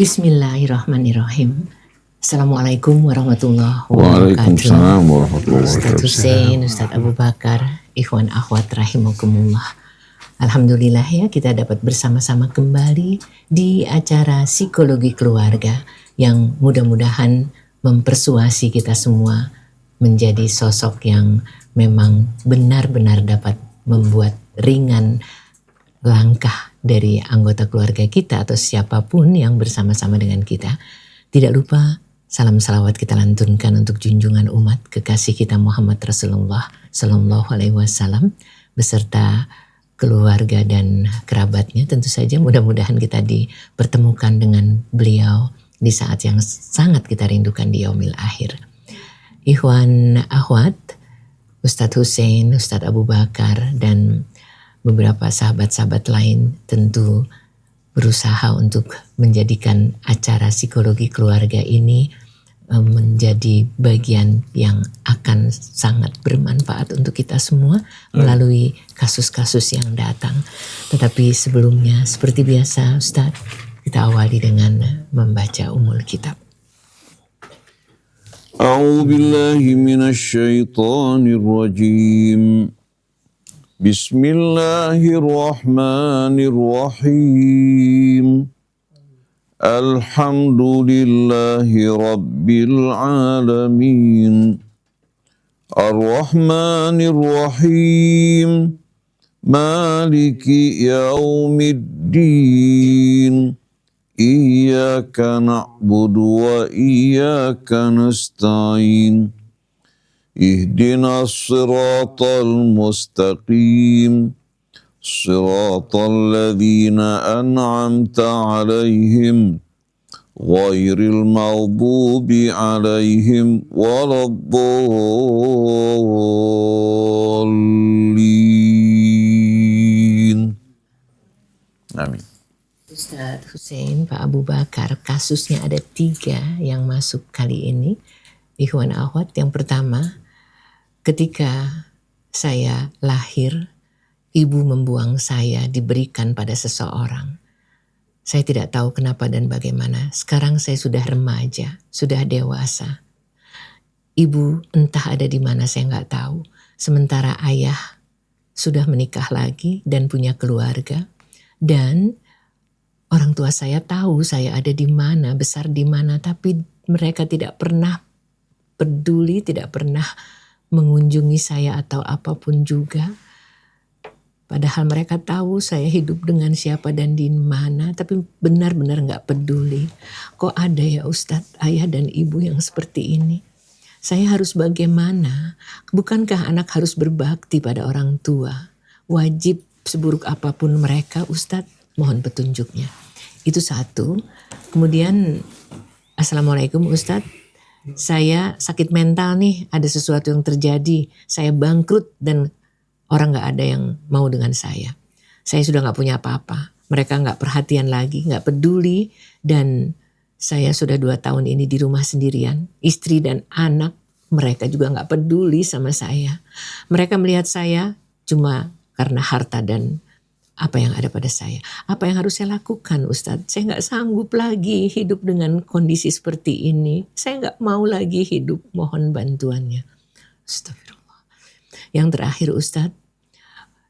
Bismillahirrahmanirrahim. Assalamualaikum warahmatullahi wabarakatuh. Waalaikumsalam warahmatullahi Ustadz wabarakatuh. Hussein, Ustadz Abu Bakar, ikhwan akhwat rahimakumullah. Alhamdulillah ya, kita dapat bersama-sama kembali di acara Psikologi Keluarga yang mudah-mudahan mempersuasi kita semua menjadi sosok yang memang benar-benar dapat membuat ringan langkah dari anggota keluarga kita atau siapapun yang bersama-sama dengan kita. Tidak lupa salam salawat kita lantunkan untuk junjungan umat kekasih kita Muhammad Rasulullah Sallallahu Alaihi Wasallam beserta keluarga dan kerabatnya. Tentu saja mudah-mudahan kita dipertemukan dengan beliau di saat yang sangat kita rindukan di yaumil akhir. Ikhwan akhwat, Ustadz Hussein, Ustadz Abu Bakar dan beberapa sahabat-sahabat lain tentu berusaha untuk menjadikan acara psikologi keluarga ini menjadi bagian yang akan sangat bermanfaat untuk kita semua melalui kasus-kasus yang datang. Tetapi sebelumnya seperti biasa Ustadz, kita awali dengan membaca Ummul Kitab. A'udzu billahi minasy syaithanir rajim. Bismillahirrahmanirrahim. Alhamdulillahi rabbil alamin. Ar-Rahmanir-Rahim. Maliki yaumiddin. Iyyaka na'budu wa iyyaka nasta'in. Ihdinas siratal mustaqim. Siratal ladzina an'amta 'alaihim ghairil maghdubi 'alaihim waladdallin. Amin. Ustadz Hussein, Pak Abu Bakar, kasusnya ada 3 yang masuk kali ini. Ikhwan akhwat, yang pertama, ketika saya lahir, ibu membuang saya diberikan pada seseorang. Saya tidak tahu kenapa dan bagaimana. Sekarang saya sudah remaja, sudah dewasa. Ibu entah ada di mana saya nggak tahu. Sementara ayah sudah menikah lagi dan punya keluarga. Dan orang tua saya tahu saya ada di mana, besar di mana, tapi mereka tidak pernah peduli, tidak pernah mengunjungi saya atau apapun juga. Padahal mereka tahu saya hidup dengan siapa dan di mana, tapi benar-benar gak peduli. Kok ada ya Ustadz, ayah dan ibu yang seperti ini? Saya harus bagaimana? Bukankah anak harus berbakti pada orang tua? Wajib seburuk apapun mereka, Ustadz, mohon petunjuknya. Itu satu. Kemudian, Assalamualaikum Ustadz. Saya sakit mental nih, ada sesuatu yang terjadi, saya bangkrut dan orang gak ada yang mau dengan saya. Saya sudah gak punya apa-apa, mereka gak perhatian lagi, gak peduli, dan saya sudah 2 tahun ini di rumah sendirian, istri dan anak, mereka juga gak peduli sama saya. Mereka melihat saya cuma karena harta dan apa yang ada pada saya. Apa yang harus saya lakukan Ustadz? Saya gak sanggup lagi hidup dengan kondisi seperti ini. Saya gak mau lagi hidup, mohon bantuannya. Astagfirullah. Yang terakhir Ustadz,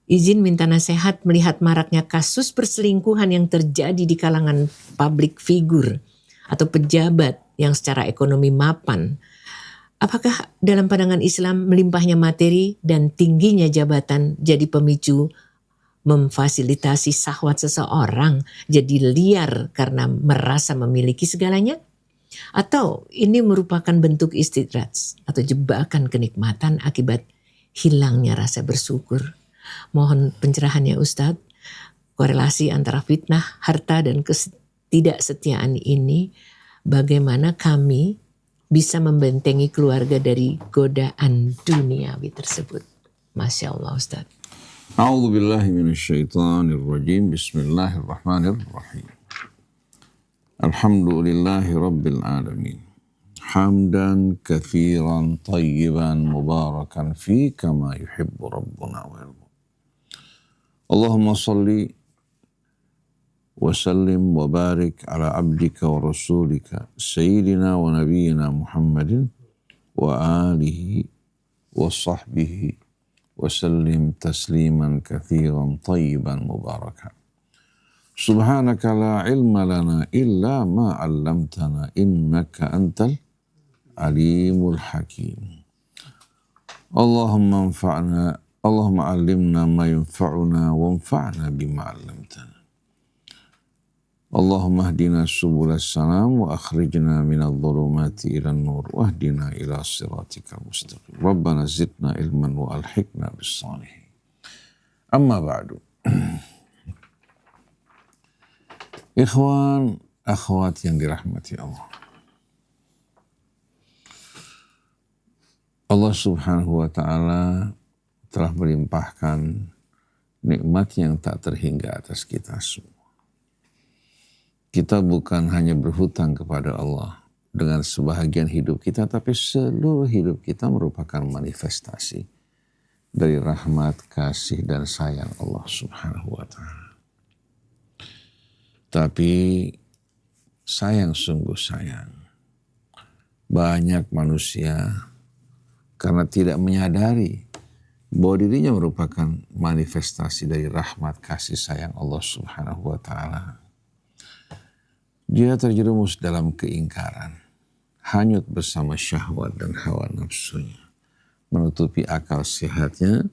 izin minta nasihat melihat maraknya kasus perselingkuhan yang terjadi di kalangan public figure atau pejabat yang secara ekonomi mapan. Apakah dalam pandangan Islam melimpahnya materi dan tingginya jabatan jadi pemicu memfasilitasi syahwat seseorang jadi liar karena merasa memiliki segalanya? Atau ini merupakan bentuk istidraj atau jebakan kenikmatan akibat hilangnya rasa bersyukur? Mohon pencerahannya Ustadz. Korelasi antara fitnah, harta dan ketidaksetiaan ini, bagaimana kami bisa membentengi keluarga dari godaan duniawi tersebut? Masya Allah Ustadz. A'udzu billahi minasy syaithanir rajim. Bismillahirrahmanirrahim. Alhamdulillahi rabbil alamin. Hamdan katsiran tayyiban mubarakan fi kama yuhibbu rabbuna wa yarda. Allahumma shalli وسلم وبارك على عبدك ورسولك سيدنا ونبينا محمد وآله وصحبه وسلم تسليما كثيرا طيبا مباركا. سبحانك لا علم لنا إلا ما علمتنا إنك أنت العليم الحكيم. اللهم علمنا ما ينفعنا وانفعنا بما علمتنا. اللهم اهدنا سبل السلام وأخرجنا من الظلمات إلى النور واهدنا إلى صراطك المستقيم. ربنا زدنا علما وألحقنا بالصالحين. أما بعد. Ikhwan, akhwat yang dirahmati Allah. Allah subhanahu wa ta'ala telah melimpahkan nikmat yang tak terhingga atas kita semua. Kita bukan hanya berhutang kepada Allah dengan sebahagian hidup kita, tapi seluruh hidup kita merupakan manifestasi dari rahmat, kasih, dan sayang Allah subhanahu wa ta'ala. Tapi sayang, sungguh sayang, banyak manusia karena tidak menyadari bahwa dirinya merupakan manifestasi dari rahmat, kasih, sayang Allah subhanahu wa ta'ala. Dia terjerumus dalam keingkaran, hanyut bersama syahwat dan hawa nafsunya, menutupi akal sehatnya,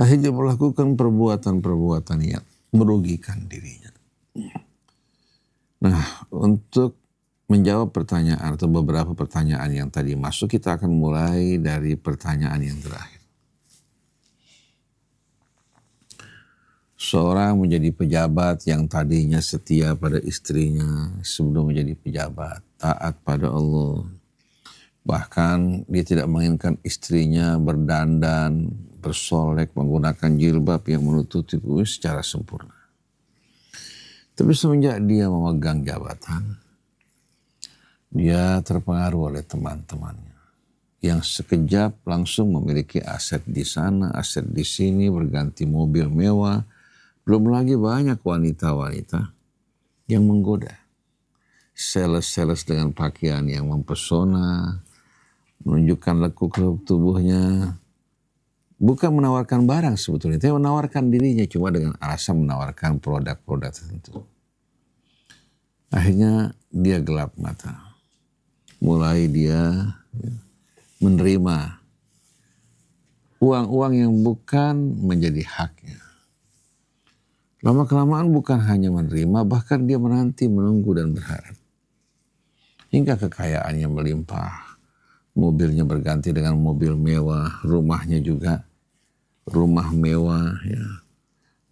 akhirnya melakukan perbuatan-perbuatan yang merugikan dirinya. Nah, untuk menjawab pertanyaan atau beberapa pertanyaan yang tadi masuk, kita akan mulai dari pertanyaan yang terakhir. Seorang menjadi pejabat yang tadinya setia pada istrinya sebelum menjadi pejabat, taat pada Allah. Bahkan dia tidak menginginkan istrinya berdandan, bersolek, menggunakan jilbab yang menutupi tubuh secara sempurna. Tapi semenjak dia memegang jabatan, dia terpengaruh oleh teman-temannya yang sekejap langsung memiliki aset di sana, aset di sini, berganti mobil mewah. Belum lagi banyak wanita-wanita yang menggoda. Sales-sales dengan pakaian yang mempesona, menunjukkan lekuk-lekuk tubuhnya. Bukan menawarkan barang sebetulnya, tapi menawarkan dirinya cuma dengan alasan menawarkan produk-produk tertentu. Akhirnya dia gelap mata. Mulai dia menerima uang-uang yang bukan menjadi haknya. Lama-kelamaan bukan hanya menerima, bahkan dia menanti, menunggu, dan berharap. Hingga kekayaannya melimpah. Mobilnya berganti dengan mobil mewah, rumahnya juga rumah mewah. Ya.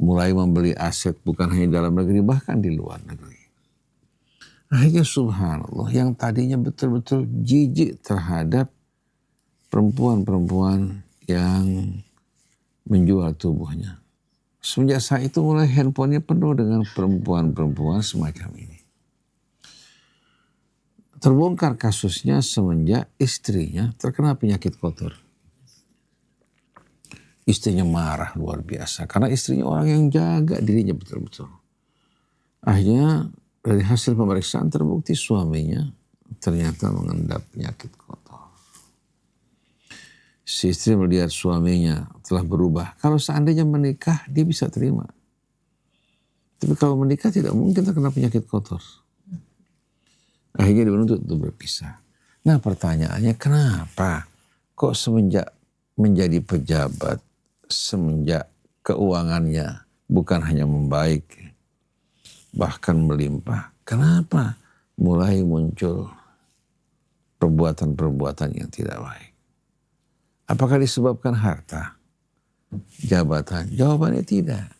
Mulai membeli aset bukan hanya dalam negeri, bahkan di luar negeri. Akhirnya subhanallah, yang tadinya betul-betul jijik terhadap perempuan-perempuan yang menjual tubuhnya. Semenjak saat itu mulai handphonenya penuh dengan perempuan-perempuan semacam ini. Terbongkar kasusnya semenjak istrinya terkena penyakit kotor. Istrinya marah luar biasa karena istrinya orang yang jaga dirinya betul-betul. Akhirnya dari hasil pemeriksaan terbukti suaminya ternyata mengendap penyakit kotor. Si istri melihat suaminya telah berubah. Kalau seandainya menikah, dia bisa terima. Tapi kalau menikah tidak mungkin terkena penyakit kotor. Akhirnya menuntut untuk berpisah. Nah pertanyaannya, kenapa kok semenjak menjadi pejabat, semenjak keuangannya bukan hanya membaik, bahkan melimpah, kenapa mulai muncul perbuatan-perbuatan yang tidak baik? Apakah disebabkan harta, jabatan? Jawabannya tidak.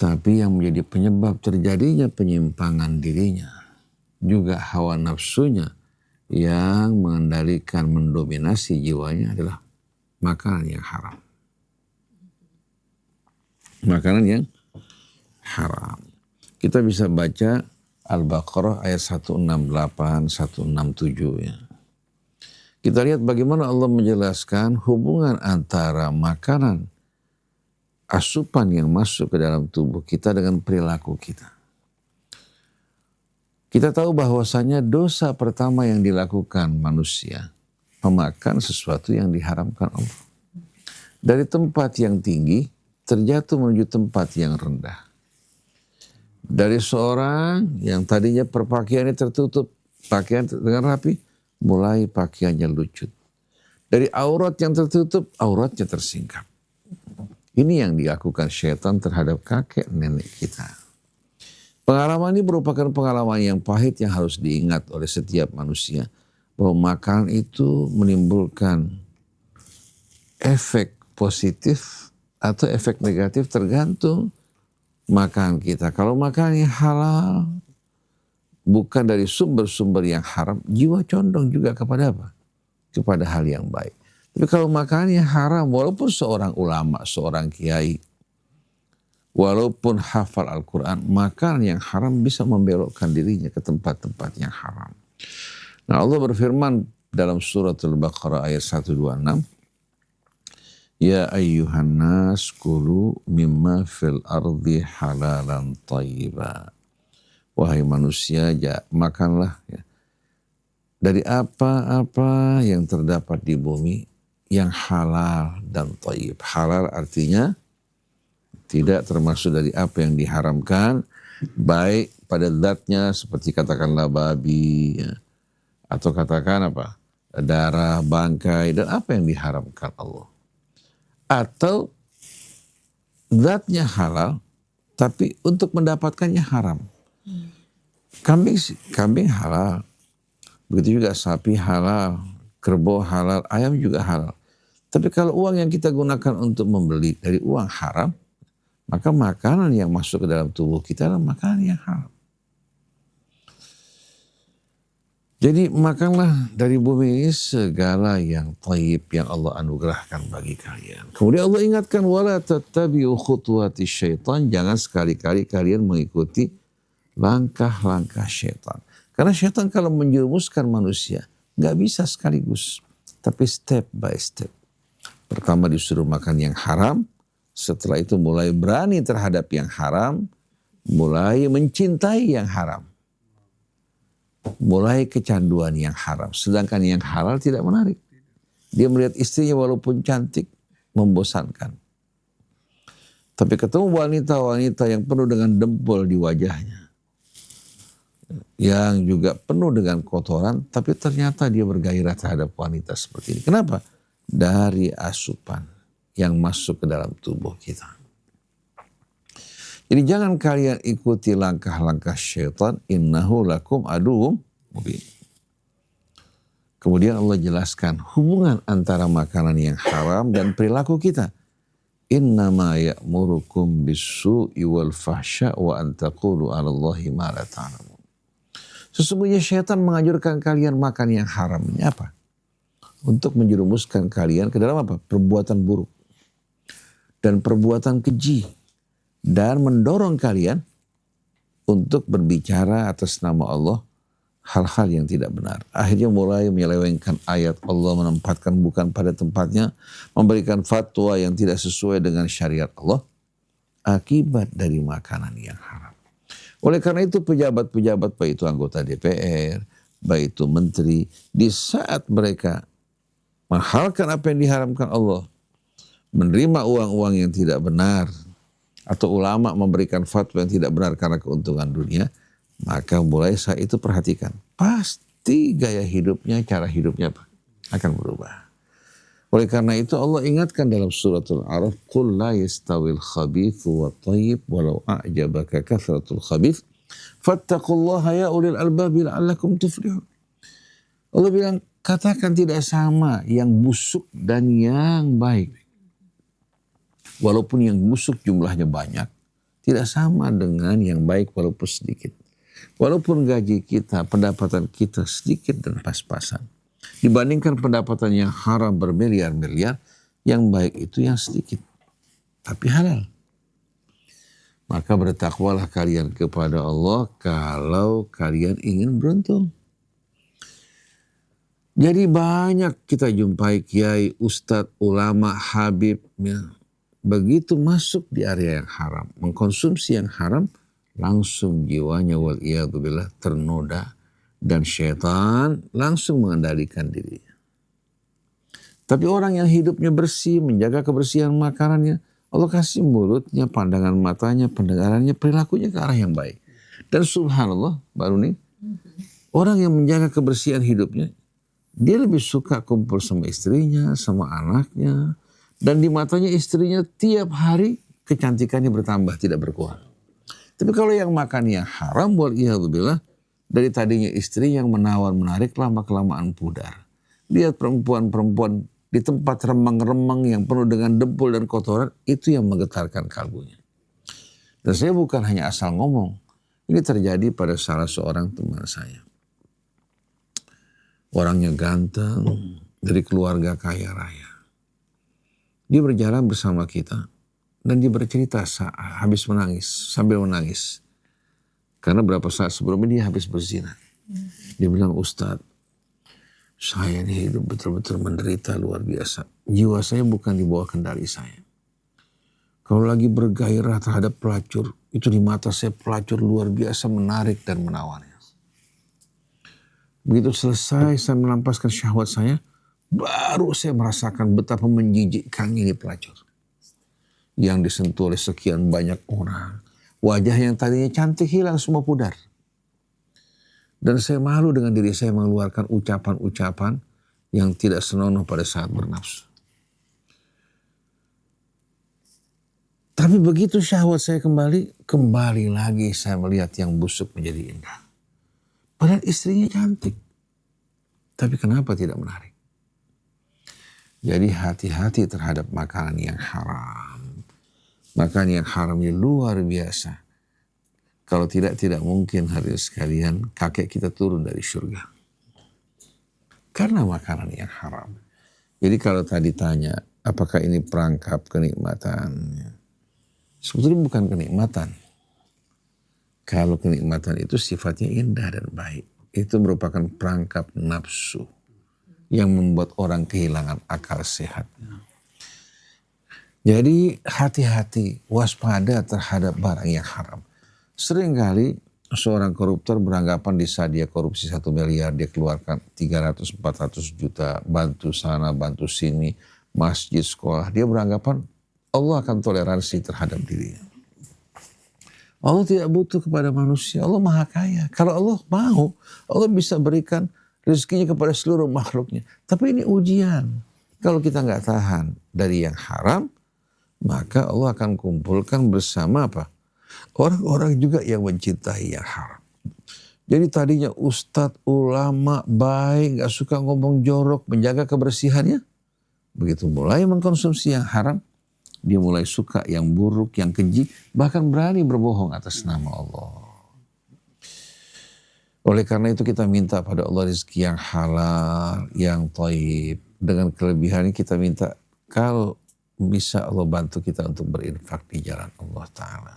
Tapi yang menjadi penyebab terjadinya penyimpangan dirinya, juga hawa nafsunya yang mengendalikan, mendominasi jiwanya adalah makanan yang haram. Makanan yang haram. Kita bisa baca Al-Baqarah ayat 168, 167 ya. Kita lihat bagaimana Allah menjelaskan hubungan antara makanan asupan yang masuk ke dalam tubuh kita dengan perilaku kita. Kita tahu bahwasanya dosa pertama yang dilakukan manusia, memakan sesuatu yang diharamkan Allah. Dari tempat yang tinggi, terjatuh menuju tempat yang rendah. Dari seorang yang tadinya perpakaiannya tertutup, pakaian dengan rapi, mulai pakaiannya lucut. Dari aurat yang tertutup, auratnya tersingkap. Ini yang dilakukan syaitan terhadap kakek nenek kita. Pengalaman ini merupakan pengalaman yang pahit yang harus diingat oleh setiap manusia. Bahwa makanan itu menimbulkan efek positif atau efek negatif tergantung makan kita. Kalau makannya halal, bukan dari sumber-sumber yang haram, jiwa condong juga kepada apa? Kepada hal yang baik. Tapi kalau makannya haram, walaupun seorang ulama, seorang kiai, walaupun hafal Al-Quran, makanan yang haram bisa membelokkan dirinya ke tempat-tempat yang haram. Nah, Allah berfirman dalam surat Al-Baqarah ayat 126, Ya ayyuhan nas kulu mimma fil ardi halalan tayyiba. Wahai manusia, makanlah ya, dari apa-apa yang terdapat di bumi yang halal dan thayyib. Halal artinya tidak termasuk dari apa yang diharamkan, baik pada zatnya seperti katakanlah babi, ya, atau katakan apa, darah, bangkai, dan apa yang diharamkan Allah. Atau zatnya halal, tapi untuk mendapatkannya haram. Kambing halal, begitu juga sapi halal, kerbau halal, ayam juga halal. Tapi kalau uang yang kita gunakan untuk membeli dari uang haram, maka makanan yang masuk ke dalam tubuh kita adalah makanan yang haram. Jadi makanlah dari bumi ini segala yang thayyib yang Allah anugerahkan bagi kalian. Kemudian Allah ingatkan, wala tattabi'u khutuwati syaitan, jangan sekali-kali kalian mengikuti langkah-langkah syaitan. Karena syaitan kalau menjerumuskan manusia, nggak bisa sekaligus, tapi step by step. Pertama disuruh makan yang haram, setelah itu mulai berani terhadap yang haram, mulai mencintai yang haram. Mulai kecanduan yang haram. Sedangkan yang halal tidak menarik. Dia melihat istrinya walaupun cantik, membosankan. Tapi ketemu wanita-wanita yang penuh dengan dempul di wajahnya, yang juga penuh dengan kotoran, tapi ternyata dia bergairah terhadap wanita seperti ini. Kenapa? Dari asupan yang masuk ke dalam tubuh kita. Jadi jangan kalian ikuti langkah-langkah syaitan, innahu lakum aduwwum mubin. Kemudian Allah jelaskan hubungan antara makanan yang haram dan perilaku kita. Innama ya'murukum bis-su'i wal fahsya wa an taqulu 'alallahi ma la ta'lamun. Sesungguhnya syaitan menganjurkan kalian makan yang haram. Ini apa? Untuk menjerumuskan kalian ke dalam apa? Perbuatan buruk dan perbuatan keji. Dan mendorong kalian untuk berbicara atas nama Allah hal-hal yang tidak benar. Akhirnya mulai menyelewengkan ayat Allah, menempatkan bukan pada tempatnya, memberikan fatwa yang tidak sesuai dengan syariat Allah, akibat dari makanan yang haram. Oleh karena itu pejabat-pejabat, baik itu anggota DPR, baik itu menteri, di saat mereka menghalalkan apa yang diharamkan Allah, menerima uang-uang yang tidak benar, atau ulama memberikan fatwa yang tidak benar karena keuntungan dunia, maka mulai saat itu perhatikan, pasti gaya hidupnya, cara hidupnya akan berubah. Oleh karena itu Allah ingatkan dalam suratul A'raf, qul la yastawil khabithu wa tayyib walau a'jabaka kathratul khabith fattaqullaha ya ulil albabi la'allakum tuflihun. Allah bilang, katakan tidak sama yang busuk dan yang baik. Walaupun yang busuk jumlahnya banyak, tidak sama dengan yang baik walaupun sedikit. Walaupun gaji kita, pendapatan kita sedikit dan pas-pasan, dibandingkan pendapatan yang haram bermiliar-miliar, yang baik itu yang sedikit, tapi halal. Maka bertakwalah kalian kepada Allah kalau kalian ingin beruntung. Jadi banyak kita jumpai kiai, ustadz, ulama, habib, ya, begitu masuk di area yang haram, mengkonsumsi yang haram, langsung jiwanya waliyadzubillah ternoda dan syaitan langsung mengendalikan dirinya. Tapi orang yang hidupnya bersih, menjaga kebersihan makanannya, Allah kasih mulutnya, pandangan matanya, pendengarannya, perilakunya ke arah yang baik. Dan subhanallah, baru nih, orang yang menjaga kebersihan hidupnya, dia lebih suka kumpul sama istrinya, sama anaknya. Dan di matanya istrinya tiap hari kecantikannya bertambah, tidak berkurang. Tapi kalau yang makan yang haram, waliyadzubillah, dari tadinya istri yang menawan menarik, lama-kelamaan pudar. Lihat perempuan-perempuan di tempat remang-remang yang penuh dengan debu dan kotoran, itu yang menggetarkan kalbunya. Dan saya bukan hanya asal ngomong. Ini terjadi pada salah seorang teman saya. Orangnya ganteng, dari keluarga kaya raya. Dia berjalan bersama kita dan dia bercerita habis menangis, sambil menangis. Karena berapa saat sebelumnya dia habis berzina. Dia bilang, Ustadz, saya ini hidup betul-betul menderita luar biasa. Jiwa saya bukan di bawah kendali saya. Kalau lagi bergairah terhadap pelacur, itu di mata saya pelacur luar biasa menarik dan menawan. Begitu selesai saya melampaskan syahwat saya, baru saya merasakan betapa menjijikkan ini pelacur. Yang disentuh oleh sekian banyak orang. Wajah yang tadinya cantik hilang semua pudar. Dan saya malu dengan diri saya mengeluarkan ucapan-ucapan yang tidak senonoh pada saat bernafsu. Tapi begitu syahwat saya kembali lagi saya melihat yang busuk menjadi indah. Padahal istrinya cantik. Tapi kenapa tidak menarik? Jadi hati-hati terhadap makanan yang haram. Makanan yang haram ini luar biasa. Kalau tidak mungkin hadirin sekalian kakek kita turun dari surga. Karena makanan yang haram. Jadi kalau tadi tanya apakah ini perangkap kenikmatan? Sebetulnya bukan kenikmatan. Kalau kenikmatan itu sifatnya indah dan baik. Itu merupakan perangkap nafsu yang membuat orang kehilangan akal sehatnya. Jadi hati-hati, waspada terhadap barang yang haram. Seringkali seorang koruptor beranggapan di saat dia korupsi 1 miliar, dia keluarkan 300-400 juta, bantu sana, bantu sini, masjid, sekolah. Dia beranggapan Allah akan toleransi terhadap dirinya. Allah tidak butuh kepada manusia. Allah maha kaya. Kalau Allah mau, Allah bisa berikan rezekinya kepada seluruh makhluknya. Tapi ini ujian. Kalau kita nggak tahan dari yang haram, maka Allah akan kumpulkan bersama apa? Orang-orang juga yang mencintai yang haram. Jadi tadinya ustadz, ulama, baik, nggak suka ngomong jorok, menjaga kebersihannya. Begitu mulai mengkonsumsi yang haram, dia mulai suka yang buruk, yang keji, bahkan berani berbohong atas nama Allah. Oleh karena itu kita minta pada Allah rezeki yang halal, yang thayyib. Dengan kelebihannya kita minta kalau bisa Allah bantu kita untuk berinfak di jalan Allah Ta'ala.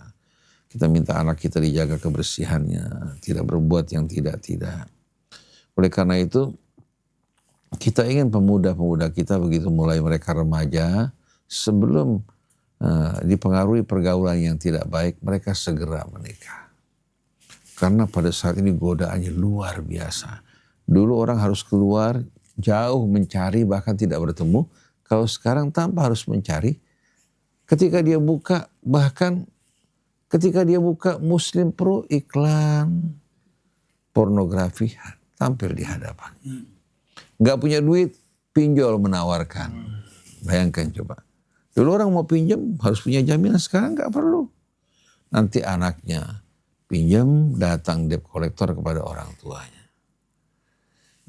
Kita minta anak kita dijaga kebersihannya, tidak berbuat yang tidak-tidak. Oleh karena itu kita ingin pemuda-pemuda kita begitu mulai mereka remaja, sebelum dipengaruhi pergaulan yang tidak baik, mereka segera menikah. Karena pada saat ini godaannya luar biasa. Dulu orang harus keluar jauh mencari, bahkan tidak bertemu. Kalau sekarang tanpa harus mencari, ketika dia buka, bahkan ketika dia buka Muslim Pro, iklan pornografi tampil di hadapan. Gak punya duit, pinjol menawarkan. Bayangkan coba. Dulu orang mau pinjam harus punya jaminan, sekarang gak perlu. Nanti anaknya pinjam, datang debt collector kepada orang tuanya.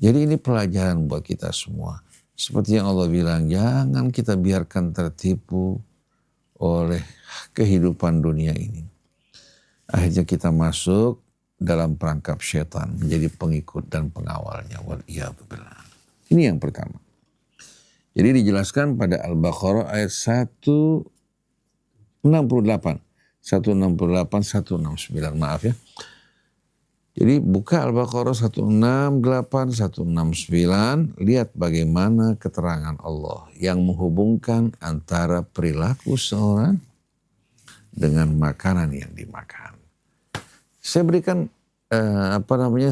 Jadi ini pelajaran buat kita semua. Seperti yang Allah bilang, jangan kita biarkan tertipu oleh kehidupan dunia ini. Akhirnya kita masuk dalam perangkap syaitan, menjadi pengikut dan pengawalnya. Waliyadzubillah. Ini yang pertama. Jadi dijelaskan pada Al-Baqarah ayat 168. 168, 169, maaf ya. Jadi buka Al-Baqarah 168, 169, lihat bagaimana keterangan Allah yang menghubungkan antara perilaku seorang dengan makanan yang dimakan. Saya berikan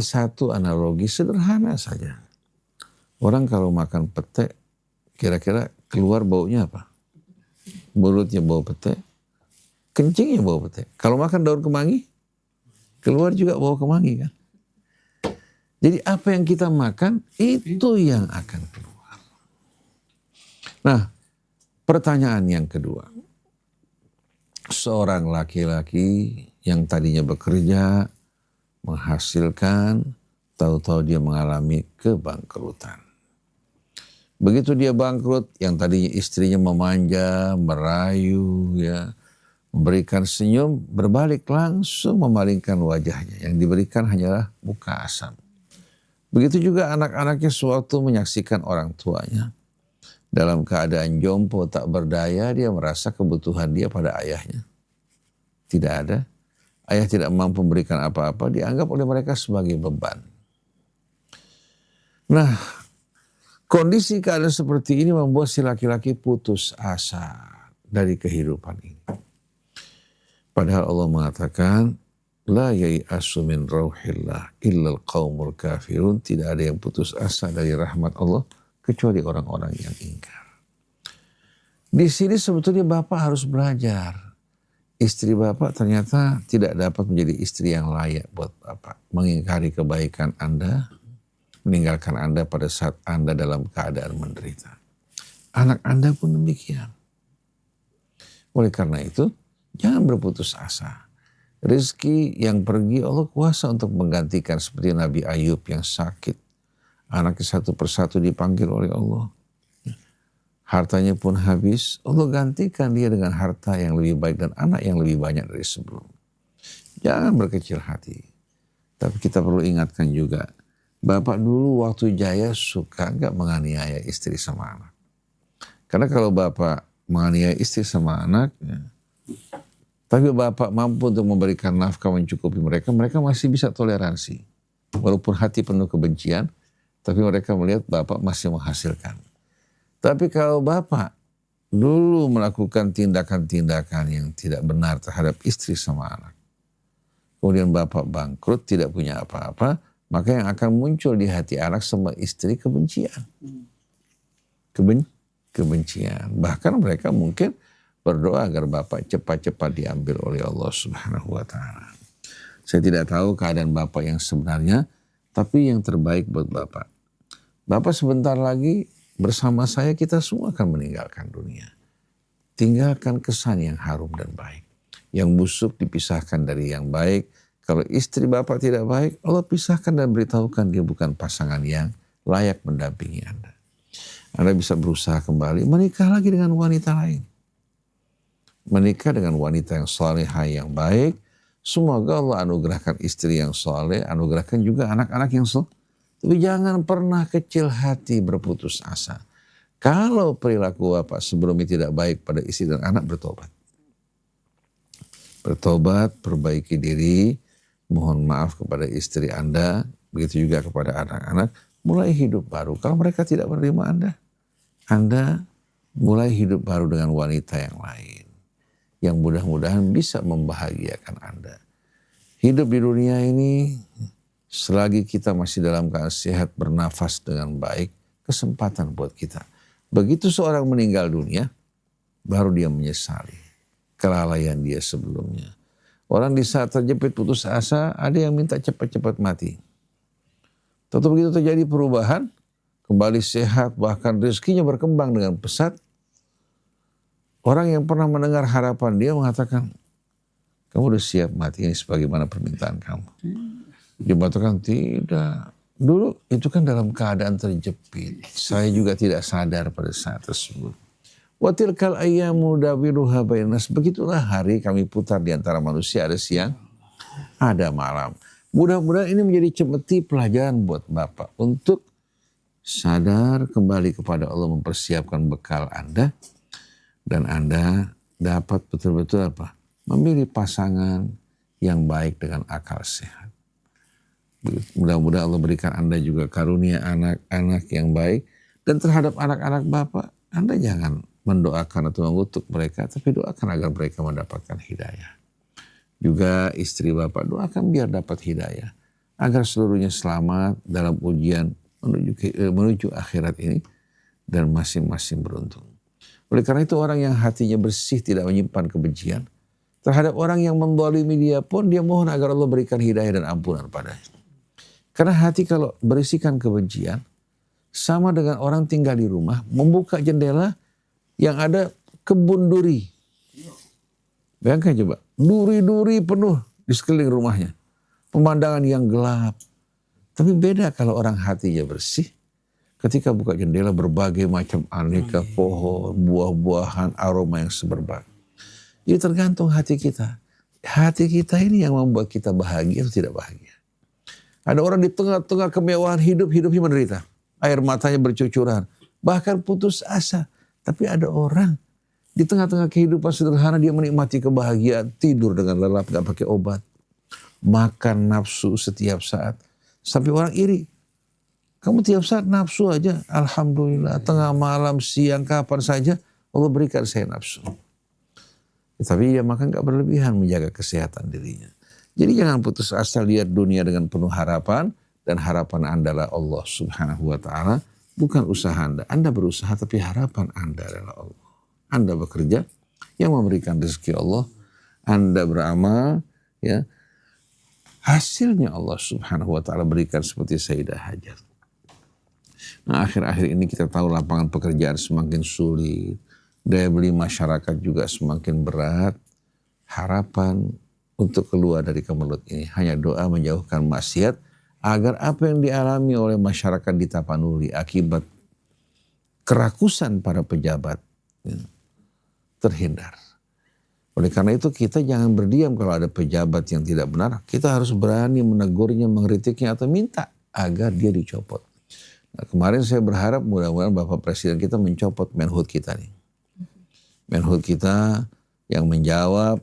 satu analogi sederhana saja. Orang kalau makan pete, kira-kira keluar baunya apa? Mulutnya bau pete, kencingnya bau pete. Kalau makan daun kemangi, keluar juga bau kemangi kan. Jadi apa yang kita makan, itu yang akan keluar. Nah, pertanyaan yang kedua. Seorang laki-laki yang tadinya bekerja, menghasilkan, tahu-tahu dia mengalami kebangkrutan. Begitu dia bangkrut, yang tadinya istrinya memanja, merayu, ya, memberikan senyum, berbalik langsung memalingkan wajahnya. Yang diberikan hanyalah muka asam. Begitu juga anak-anaknya sewaktu menyaksikan orang tuanya dalam keadaan jompo tak berdaya, dia merasa kebutuhan dia pada ayahnya tidak ada. Ayah tidak mampu memberikan apa-apa, dianggap oleh mereka sebagai beban. Nah, kondisi keadaan seperti ini membuat si laki-laki putus asa dari kehidupan ini. Padahal Allah mengatakan, la yai'asu min rauhillah illal qaumul kafirun. Tidak ada yang putus asa dari rahmat Allah kecuali orang-orang yang ingkar. Di sini sebetulnya Bapak harus belajar. Istri Bapak ternyata tidak dapat menjadi istri yang layak buat Bapak. Mengingkari kebaikan Anda, meninggalkan Anda pada saat Anda dalam keadaan menderita. Anak Anda pun demikian. Oleh karena itu, jangan berputus asa. Rezeki yang pergi Allah kuasa untuk menggantikan, seperti Nabi Ayub yang sakit. Anaknya satu persatu dipanggil oleh Allah. Hartanya pun habis, Allah gantikan dia dengan harta yang lebih baik dan anak yang lebih banyak dari sebelum. Jangan berkecil hati. Tapi kita perlu ingatkan juga, Bapak dulu waktu jaya suka nggak menganiaya istri sama anak. Karena kalau Bapak menganiaya istri sama anak, ya, tapi Bapak mampu untuk memberikan nafkah mencukupi mereka, mereka masih bisa toleransi. Walaupun hati penuh kebencian, tapi mereka melihat Bapak masih menghasilkan. Tapi kalau Bapak dulu melakukan tindakan-tindakan yang tidak benar terhadap istri sama anak, kemudian Bapak bangkrut, tidak punya apa-apa, maka yang akan muncul di hati anak sama istri kebencian. Kebencian. Bahkan mereka mungkin berdoa agar Bapak cepat-cepat diambil oleh Allah Subhanahu wa Ta'ala. Saya tidak tahu keadaan Bapak yang sebenarnya, tapi yang terbaik buat Bapak. Bapak sebentar lagi bersama saya kita semua akan meninggalkan dunia. Tinggalkan kesan yang harum dan baik. Yang busuk dipisahkan dari yang baik. Kalau istri Bapak tidak baik, Allah pisahkan dan beritahukan dia bukan pasangan yang layak mendampingi Anda. Anda bisa berusaha kembali menikah lagi dengan wanita lain. Menikah dengan wanita yang salehah yang baik. Semoga Allah anugerahkan istri yang saleh, anugerahkan juga anak-anak yang saleh. Tapi jangan pernah kecil hati berputus asa. Kalau perilaku Bapak sebelumnya tidak baik pada istri dan anak, bertobat. Bertobat, perbaiki diri, mohon maaf kepada istri Anda, begitu juga kepada anak-anak, mulai hidup baru. Kalau mereka tidak menerima Anda mulai hidup baru dengan wanita yang lain. Yang mudah-mudahan bisa membahagiakan Anda. Hidup di dunia ini, selagi kita masih dalam keadaan sehat, bernafas dengan baik, kesempatan buat kita. Begitu seorang meninggal dunia, baru dia menyesali kelalaian dia sebelumnya. Orang di saat terjepit putus asa, ada yang minta cepat-cepat mati. Tentu begitu terjadi perubahan, kembali sehat, bahkan rezekinya berkembang dengan pesat. Orang yang pernah mendengar harapan dia mengatakan, kamu udah siap mati ini sebagaimana permintaan kamu. Dia mengatakan tidak. Dulu itu kan dalam keadaan terjepit. Saya juga tidak sadar pada saat tersebut. Wa tilkal ayyamu dawiluha bainas. Begitulah hari kami putar di antara manusia, ada siang, ada malam. Mudah-mudahan ini menjadi cemeti pelajaran buat Bapak untuk sadar kembali kepada Allah, mempersiapkan bekal Anda, dan Anda dapat betul-betul memilih pasangan yang baik dengan akal sehat. Mudah-mudahan Allah berikan Anda juga karunia anak-anak yang baik. Dan terhadap anak-anak Bapak, Anda jangan mendoakan atau mengutuk mereka, tapi doakan agar mereka mendapatkan hidayah. Juga istri Bapak, doakan biar dapat hidayah. Agar seluruhnya selamat dalam ujian menuju akhirat ini. Dan masing-masing beruntung. Oleh karena itu orang yang hatinya bersih tidak menyimpan kebencian. Terhadap orang yang menzalimi dia pun dia mohon agar Allah berikan hidayah dan ampunan padanya. Karena hati kalau berisikan kebencian, sama dengan orang tinggal di rumah, membuka jendela yang ada kebun duri. Bayangkan coba, duri-duri penuh di sekeliling rumahnya. Pemandangan yang gelap. Tapi beda kalau orang hatinya bersih, ketika buka jendela berbagai macam aneka pohon, buah-buahan, aroma yang semerbak. Jadi tergantung hati kita. Hati kita ini yang membuat kita bahagia atau tidak bahagia. Ada orang di tengah-tengah kemewahan hidupnya menderita. Air matanya bercucuran. Bahkan putus asa. Tapi ada orang di tengah-tengah kehidupan sederhana dia menikmati kebahagiaan. Tidur dengan lelap, gak pakai obat. Makan nafsu setiap saat. Sampai orang iri. Kamu tiap saat nafsu aja. Alhamdulillah. Tengah malam, siang, kapan saja. Allah berikan saya nafsu. Tapi dia makan gak berlebihan menjaga kesehatan dirinya. Jadi jangan putus asa, lihat dunia dengan penuh harapan. Dan harapan Anda adalah Allah subhanahu wa ta'ala. Bukan usaha Anda. Anda berusaha tapi harapan Anda adalah Allah. Anda bekerja yang memberikan rezeki Allah. Anda beramal. Ya, hasilnya Allah subhanahu wa ta'ala berikan seperti Sayyidah Hajar. Nah akhir-akhir ini kita tahu lapangan pekerjaan semakin sulit. Daya beli masyarakat juga semakin berat. Harapan untuk keluar dari kemelut ini hanya doa menjauhkan maksiat agar apa yang dialami oleh masyarakat di Tapanuli akibat kerakusan para pejabat terhindar. Oleh karena itu kita jangan berdiam kalau ada pejabat yang tidak benar. Kita harus berani menegurnya, mengkritiknya atau minta agar dia dicopot. Nah, kemarin saya berharap mudah-mudahan Bapak Presiden kita mencopot Menhub kita nih. Menhub kita yang menjawab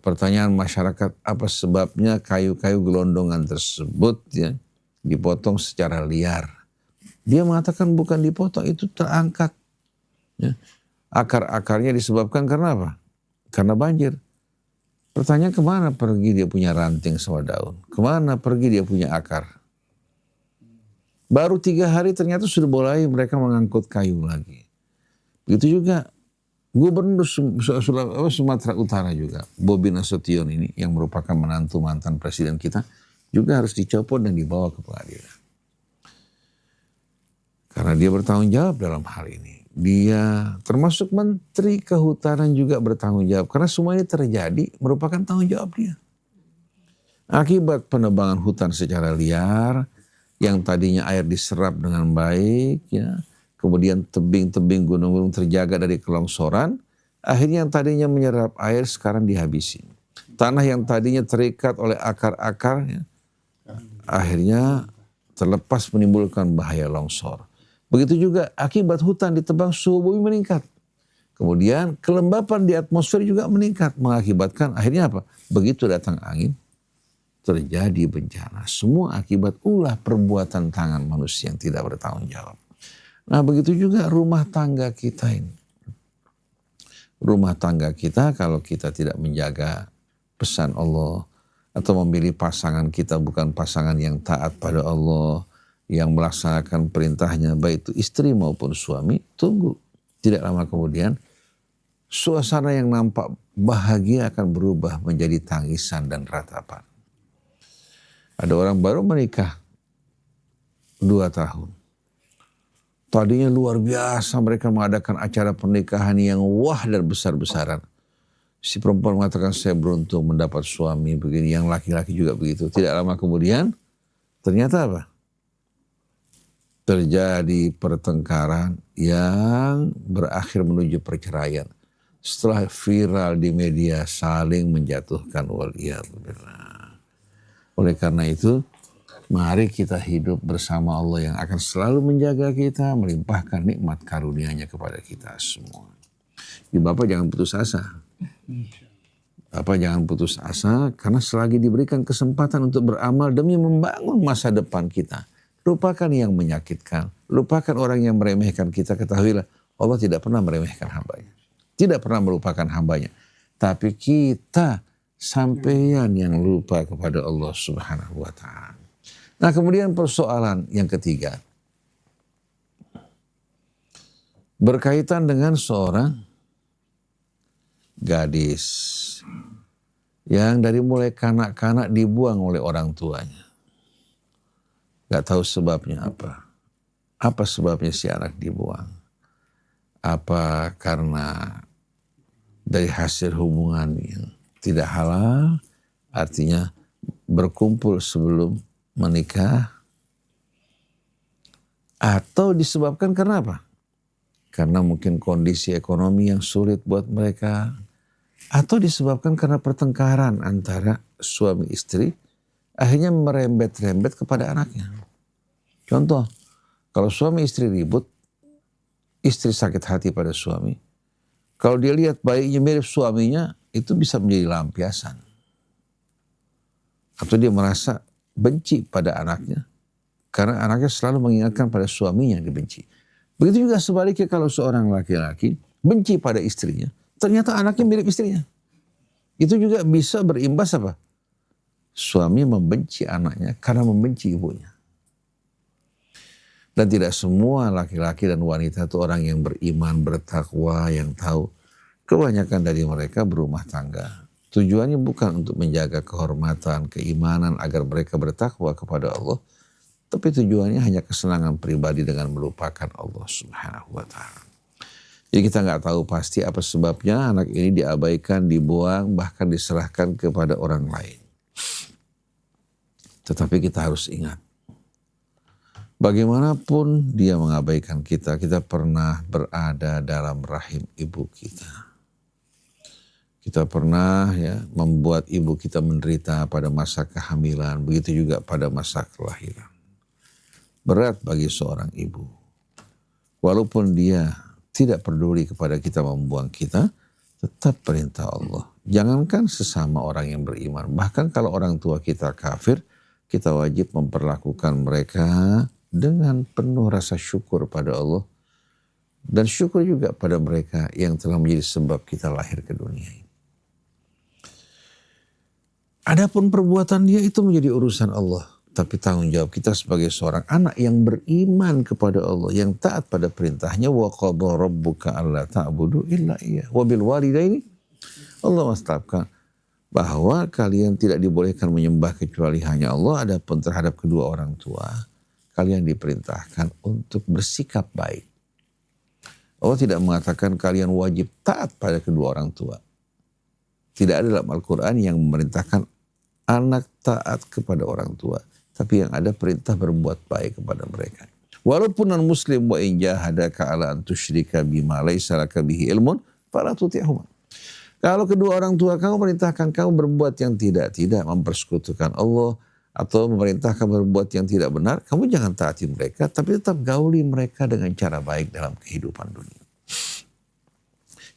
pertanyaan masyarakat apa sebabnya kayu-kayu gelondongan tersebut ya dipotong secara liar. Dia mengatakan bukan dipotong, itu terangkat. Ya. Akar-akarnya disebabkan karena apa? Karena banjir. Pertanyaan kemana pergi dia punya ranting sama daun? Kemana pergi dia punya akar? Baru 3 hari ternyata sudah mulai mereka mengangkut kayu lagi. Begitu juga Gubernur Sumatera Utara juga, Bobi Nasution ini yang merupakan menantu mantan presiden kita juga harus dicopot dan dibawa ke pengadilan. Karena dia bertanggung jawab dalam hal ini. Dia termasuk Menteri Kehutanan juga bertanggung jawab. Karena semua ini terjadi merupakan tanggung jawab dia. Akibat penebangan hutan secara liar, yang tadinya air diserap dengan baik, ya, kemudian tebing-tebing gunung-gunung terjaga dari kelongsoran, akhirnya yang tadinya menyerap air sekarang dihabisi. Tanah yang tadinya terikat oleh akar-akarnya, akhirnya terlepas menimbulkan bahaya longsor. Begitu juga akibat hutan ditebang suhu bumi meningkat. Kemudian kelembapan di atmosfer juga meningkat, mengakibatkan akhirnya apa? Begitu datang angin, terjadi bencana. Semua akibat ulah perbuatan tangan manusia yang tidak bertanggung jawab. Nah begitu juga rumah tangga kita ini. Rumah tangga kita kalau kita tidak menjaga pesan Allah atau memilih pasangan kita bukan pasangan yang taat pada Allah, yang melaksanakan perintahnya baik itu istri maupun suami, tunggu. Tidak lama kemudian suasana yang nampak bahagia akan berubah menjadi tangisan dan ratapan. Ada orang baru menikah 2 tahun. Tadinya luar biasa mereka mengadakan acara pernikahan yang wah dan besar-besaran. Si perempuan mengatakan saya beruntung mendapat suami begini, yang laki-laki juga begitu. Tidak lama kemudian ternyata apa? Terjadi pertengkaran yang berakhir menuju perceraian. Setelah viral di media saling menjatuhkan waliyadzubillah. Oleh karena itu mari kita hidup bersama Allah yang akan selalu menjaga kita, melimpahkan nikmat karunia-Nya kepada kita semua. Jadi Bapak jangan putus asa. Jangan putus asa, karena selagi diberikan kesempatan untuk beramal demi membangun masa depan kita. Lupakan yang menyakitkan, lupakan orang yang meremehkan kita. Ketahuilah Allah tidak pernah meremehkan hambanya, tidak pernah melupakan hambanya. Tapi kita sampeyan yang lupa kepada Allah Subhanahu wa ta'ala. Nah, kemudian persoalan yang ketiga berkaitan dengan seorang gadis yang dari mulai kanak-kanak dibuang oleh orang tuanya. Gak tahu sebabnya apa. Apa sebabnya si anak dibuang? Apa karena dari hasil hubungan yang tidak halal, artinya berkumpul sebelum menikah, atau disebabkan karena apa? Karena mungkin kondisi ekonomi yang sulit buat mereka, atau disebabkan karena pertengkaran antara suami istri, akhirnya merembet-rembet kepada anaknya. Contoh, kalau suami istri ribut, istri sakit hati pada suami, kalau dia lihat bayinya mirip suaminya, itu bisa menjadi lampiasan. Atau dia merasa benci pada anaknya, karena anaknya selalu mengingatkan pada suaminya yang dibenci. Begitu juga sebaliknya kalau seorang laki-laki benci pada istrinya, ternyata anaknya mirip istrinya. Itu juga bisa berimbas apa? Suami membenci anaknya karena membenci ibunya. Dan tidak semua laki-laki dan wanita itu orang yang beriman, bertakwa, yang tahu. Kebanyakan dari mereka berumah tangga. Tujuannya bukan untuk menjaga kehormatan, keimanan agar mereka bertakwa kepada Allah. Tapi tujuannya hanya kesenangan pribadi dengan melupakan Allah Subhanahu wa ta'ala. Jadi kita nggak tahu pasti apa sebabnya anak ini diabaikan, dibuang, bahkan diserahkan kepada orang lain. Tetapi kita harus ingat, bagaimanapun dia mengabaikan kita, kita pernah berada dalam rahim ibu kita. Kita pernah membuat ibu kita menderita pada masa kehamilan, begitu juga pada masa kelahiran. Berat bagi seorang ibu. Walaupun dia tidak peduli kepada kita membuang kita, tetap perintah Allah. Jangankan sesama orang yang beriman, bahkan kalau orang tua kita kafir, kita wajib memperlakukan mereka dengan penuh rasa syukur pada Allah. Dan syukur juga pada mereka yang telah menjadi sebab kita lahir ke dunia ini. Adapun perbuatan dia itu menjadi urusan Allah. Tapi tanggung jawab kita sebagai seorang anak yang beriman kepada Allah, yang taat pada perintahnya, wa qadha rabbuka alla ta'budu illa iyyah wa bil walidaini, Allah menetapkan bahwa kalian tidak dibolehkan menyembah kecuali hanya Allah. Adapun terhadap kedua orang tua, kalian diperintahkan untuk bersikap baik. Allah tidak mengatakan kalian wajib taat pada kedua orang tua. Tidak ada dalam Al-Quran yang memerintahkan anak taat kepada orang tua. Tapi yang ada perintah berbuat baik kepada mereka. Walaupun non-muslim, wa in jahadaka ala an tusyrika bima laisa laka bihi ilmun fala tuti'huma. Kalau kedua orang tua kamu perintahkan kamu berbuat yang tidak mempersekutukan Allah, atau memerintahkan berbuat yang tidak benar, kamu jangan taati mereka, tapi tetap gauli mereka dengan cara baik dalam kehidupan dunia.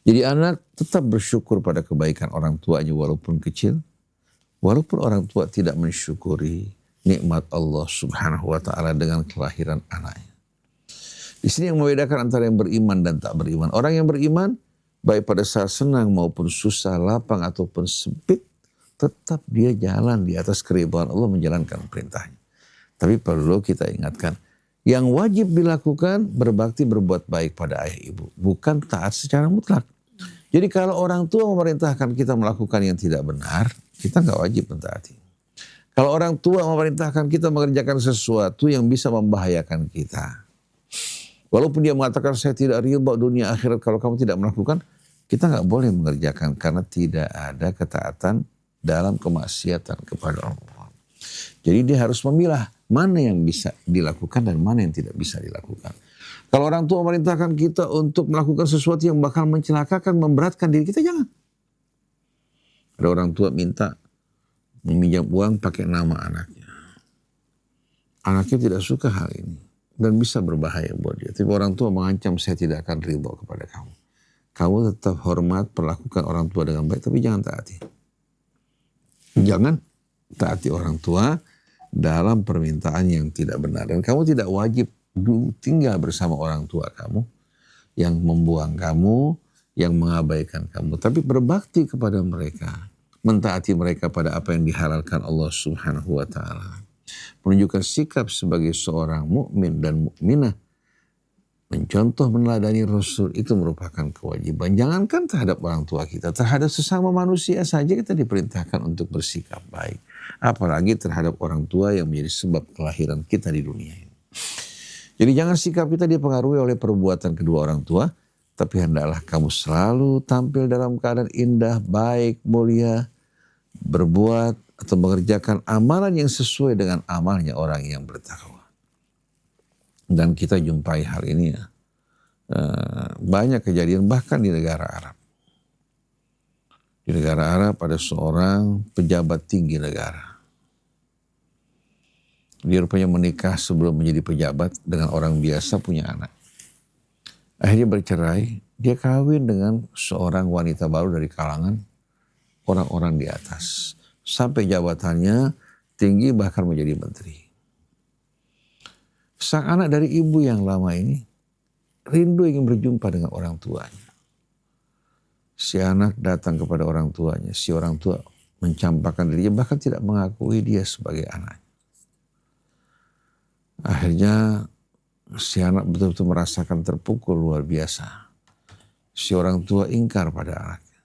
Jadi anak tetap bersyukur pada kebaikan orang tuanya walaupun kecil, walaupun orang tua tidak mensyukuri nikmat Allah Subhanahu wa ta'ala dengan kelahiran anaknya. Di sini yang membedakan antara yang beriman dan tak beriman. Orang yang beriman, baik pada saat senang maupun susah, lapang ataupun sempit, tetap dia jalan di atas keridhaan Allah, menjalankan perintahnya. Tapi perlu kita ingatkan, yang wajib dilakukan berbakti berbuat baik pada ayah ibu, bukan taat secara mutlak. Jadi kalau orang tua memerintahkan kita melakukan yang tidak benar, kita nggak wajib mentaati. Kalau orang tua memerintahkan kita mengerjakan sesuatu yang bisa membahayakan kita, walaupun dia mengatakan saya tidak ridha dunia akhirat kalau kamu tidak melakukan, kita nggak boleh mengerjakan karena tidak ada ketaatan dalam kemaksiatan kepada Allah. Jadi dia harus memilah mana yang bisa dilakukan dan mana yang tidak bisa dilakukan. Kalau orang tua memerintahkan kita untuk melakukan sesuatu yang bakal mencelakakan, memberatkan diri kita, jangan. Ada orang tua minta meminjam uang pakai nama anaknya. Anaknya tidak suka hal ini dan bisa berbahaya buat dia. Tapi orang tua mengancam, saya tidak akan ridho kepada kamu. Kamu tetap hormat, perlakukan orang tua dengan baik, tapi jangan taati. Jangan taati orang tua dalam permintaan yang tidak benar. Dan kamu tidak wajib tinggal bersama orang tua kamu yang membuang kamu, yang mengabaikan kamu. Tapi berbakti kepada mereka. Mentaati mereka pada apa yang dihalalkan Allah Subhanahu wa ta'ala. Menunjukkan sikap sebagai seorang mukmin dan mukminah. Mencontoh meneladani Rasul itu merupakan kewajiban. Jangankan terhadap orang tua kita, terhadap sesama manusia saja kita diperintahkan untuk bersikap baik. Apalagi terhadap orang tua yang menjadi sebab kelahiran kita di dunia ini. Jadi jangan sikap kita dipengaruhi oleh perbuatan kedua orang tua, tapi hendaklah kamu selalu tampil dalam keadaan indah, baik, mulia, berbuat atau mengerjakan amalan yang sesuai dengan amalnya orang yang bertakwa. Dan kita jumpai hal ini ya. Banyak kejadian bahkan di negara Arab. Di negara Arab ada seorang pejabat tinggi negara. Dia rupanya menikah sebelum menjadi pejabat dengan orang biasa punya anak. Akhirnya bercerai, dia kawin dengan seorang wanita baru dari kalangan orang-orang di atas. Sampai jabatannya tinggi bahkan menjadi menteri. Sang anak dari ibu yang lama ini rindu ingin berjumpa dengan orang tuanya. Si anak datang kepada orang tuanya. Si orang tua mencampakkan dirinya bahkan tidak mengakui dia sebagai anaknya. Akhirnya si anak betul-betul merasakan terpukul luar biasa. Si orang tua ingkar pada anaknya.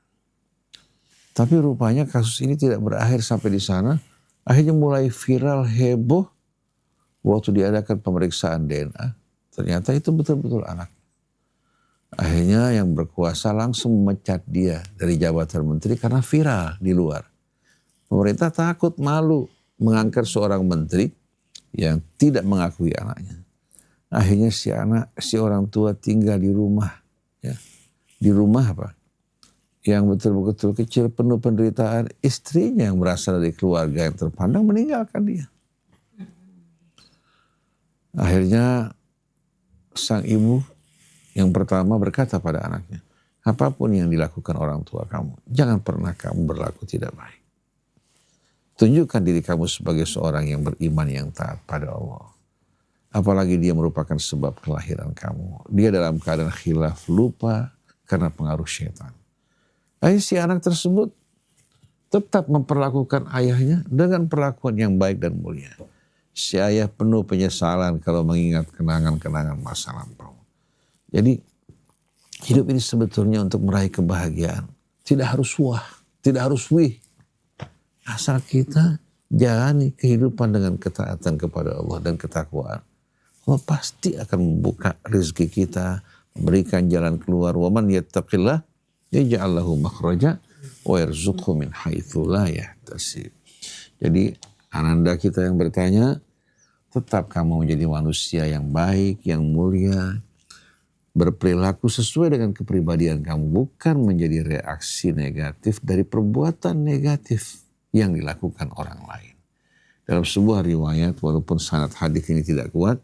Tapi rupanya kasus ini tidak berakhir sampai di sana. Akhirnya mulai viral heboh waktu diadakan pemeriksaan DNA. Ternyata itu betul-betul anak. Akhirnya yang berkuasa langsung memecat dia dari jabatan menteri karena viral di luar. Pemerintah takut, malu mengangkat seorang menteri yang tidak mengakui anaknya. Akhirnya si orang tua tinggal di rumah. Ya. Di rumah apa? Yang betul-betul kecil, penuh penderitaan. Istrinya yang berasal dari keluarga yang terpandang meninggalkan dia. Akhirnya sang ibu yang pertama berkata pada anaknya, apapun yang dilakukan orang tua kamu, jangan pernah kamu berlaku tidak baik. Tunjukkan diri kamu sebagai seorang yang beriman yang taat pada Allah. Apalagi dia merupakan sebab kelahiran kamu. Dia dalam keadaan khilaf, lupa karena pengaruh syaitan. Akhirnya si anak tersebut tetap memperlakukan ayahnya dengan perlakuan yang baik dan mulia. Si ayah penuh penyesalan kalau mengingat kenangan-kenangan masa lampau. Jadi hidup ini sebetulnya untuk meraih kebahagiaan. Tidak harus wah, tidak harus wih. Asal kita jalani kehidupan dengan ketaatan kepada Allah dan ketakwaan. Allah pasti akan membuka rezeki kita, memberikan jalan keluar. Wa man yattaqillah yaj'al lahu makhraja wa yarzuqhu min haitsu la yahtasib. Jadi ananda kita yang bertanya, tetap kamu menjadi manusia yang baik, yang mulia, berperilaku sesuai dengan kepribadian kamu, bukan menjadi reaksi negatif dari perbuatan negatif yang dilakukan orang lain. Dalam sebuah riwayat, walaupun sanad hadis ini tidak kuat,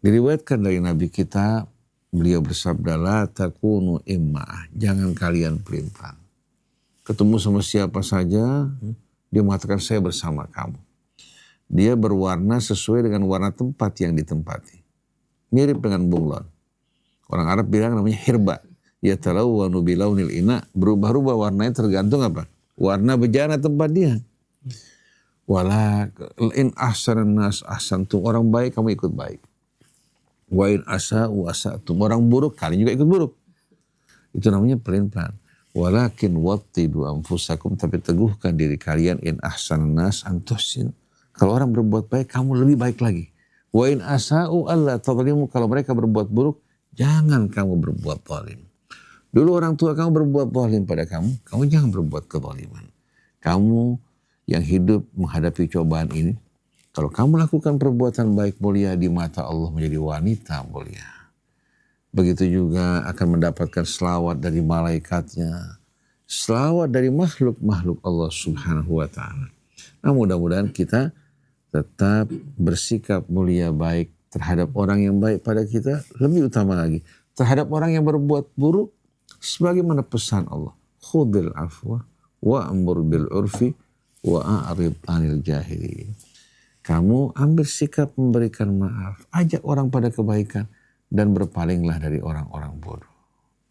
diriwayatkan dari Nabi kita, beliau bersabda, la takunu imma'ah, jangan kalian pelin-pelan. Ketemu sama siapa saja, dia mengatakan saya bersama kamu. Dia berwarna sesuai dengan warna tempat yang ditempati. Mirip dengan bunglon. Orang Arab bilang namanya hirba. Yatalawwanu bilaunil ina, berubah-ubah warnanya tergantung apa? Warna bejana tempat dia. Wala in ahsanan nas ahsantum, orang baik kamu ikut baik. Wa in asa'u asa'tum, orang buruk kalian juga ikut buruk. Itu namanya pelin-pelan. Walakin wattidu anfusakum, tapi teguhkan diri kalian, in ahsanan nas antuhsin. Kalau orang berbuat baik kamu lebih baik lagi. Wa in asa'u alla tadlimu, kalau mereka berbuat buruk jangan kamu berbuat zalim. Dulu orang tua kamu berbuat zalim pada kamu jangan berbuat kezaliman. Kamu yang hidup menghadapi cobaan ini, kalau kamu lakukan perbuatan baik mulia di mata Allah menjadi wanita mulia. Begitu juga akan mendapatkan selawat dari malaikatnya, selawat dari makhluk-makhluk Allah Subhanahu wa ta'ala. Nah, mudah-mudahan kita tetap bersikap mulia baik terhadap orang yang baik pada kita, lebih utama lagi terhadap orang yang berbuat buruk, sebagaimana pesan Allah, khudil afwa wa'mur bil urfi wa'arid 'anil jahilin. Kamu ambil sikap memberikan maaf, ajak orang pada kebaikan, dan berpalinglah dari orang-orang bodoh.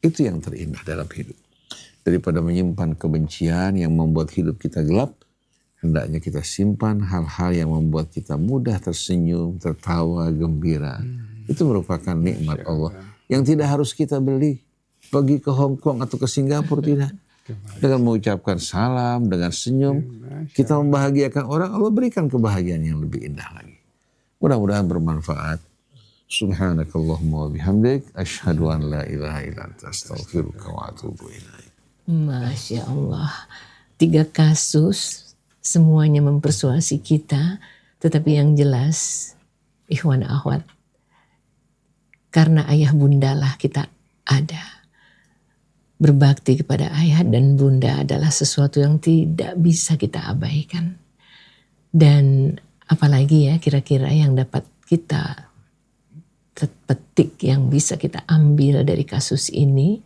Itu yang terindah dalam hidup. Daripada menyimpan kebencian yang membuat hidup kita gelap, hendaknya kita simpan hal-hal yang membuat kita mudah tersenyum, tertawa, gembira. Itu merupakan nikmat Allah yang tidak harus kita beli. Pergi ke Hong Kong atau ke Singapura, tidak. Dengan mengucapkan salam, dengan senyum, kita membahagiakan orang, Allah berikan kebahagiaan yang lebih indah lagi. Mudah-mudahan bermanfaat. Subhanakallahumma wa bihamdik, asyhadu an la ilaha illa anta astaghfiruka wa atubu ilaik. Masya Allah. 3 kasus semuanya mempersuasi kita, tetapi yang jelas, ikhwan akhwat, karena ayah bundalah kita ada. Berbakti kepada ayah dan bunda adalah sesuatu yang tidak bisa kita abaikan. Dan apalagi ya kira-kira yang dapat kita petik, yang bisa kita ambil dari kasus ini,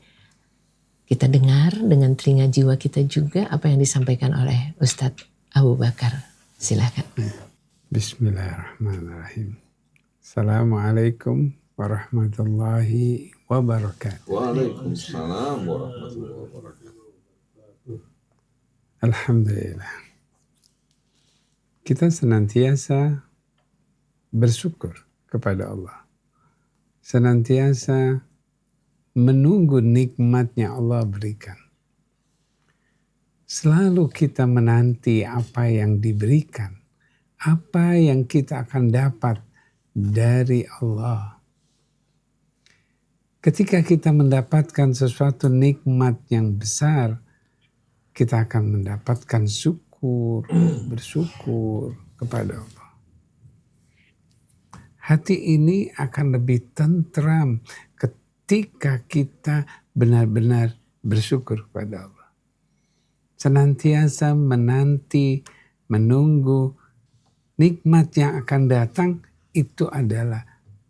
kita dengar dengan telinga jiwa kita juga apa yang disampaikan oleh Ustadz Abu Bakar. Silakan. Bismillahirrahmanirrahim. Assalamualaikum warahmatullahi wabarakatuh. Waalaikumsalam warahmatullahi wabarakatuh. Alhamdulillah. Kita senantiasa bersyukur kepada Allah. Senantiasa menunggu nikmatnya Allah berikan. Selalu kita menanti apa yang diberikan, apa yang kita akan dapat dari Allah. Ketika kita mendapatkan sesuatu nikmat yang besar, kita akan mendapatkan syukur, bersyukur kepada Allah. Hati ini akan lebih tentram ketika kita benar-benar bersyukur kepada Allah. Senantiasa menanti, menunggu nikmat yang akan datang, itu adalah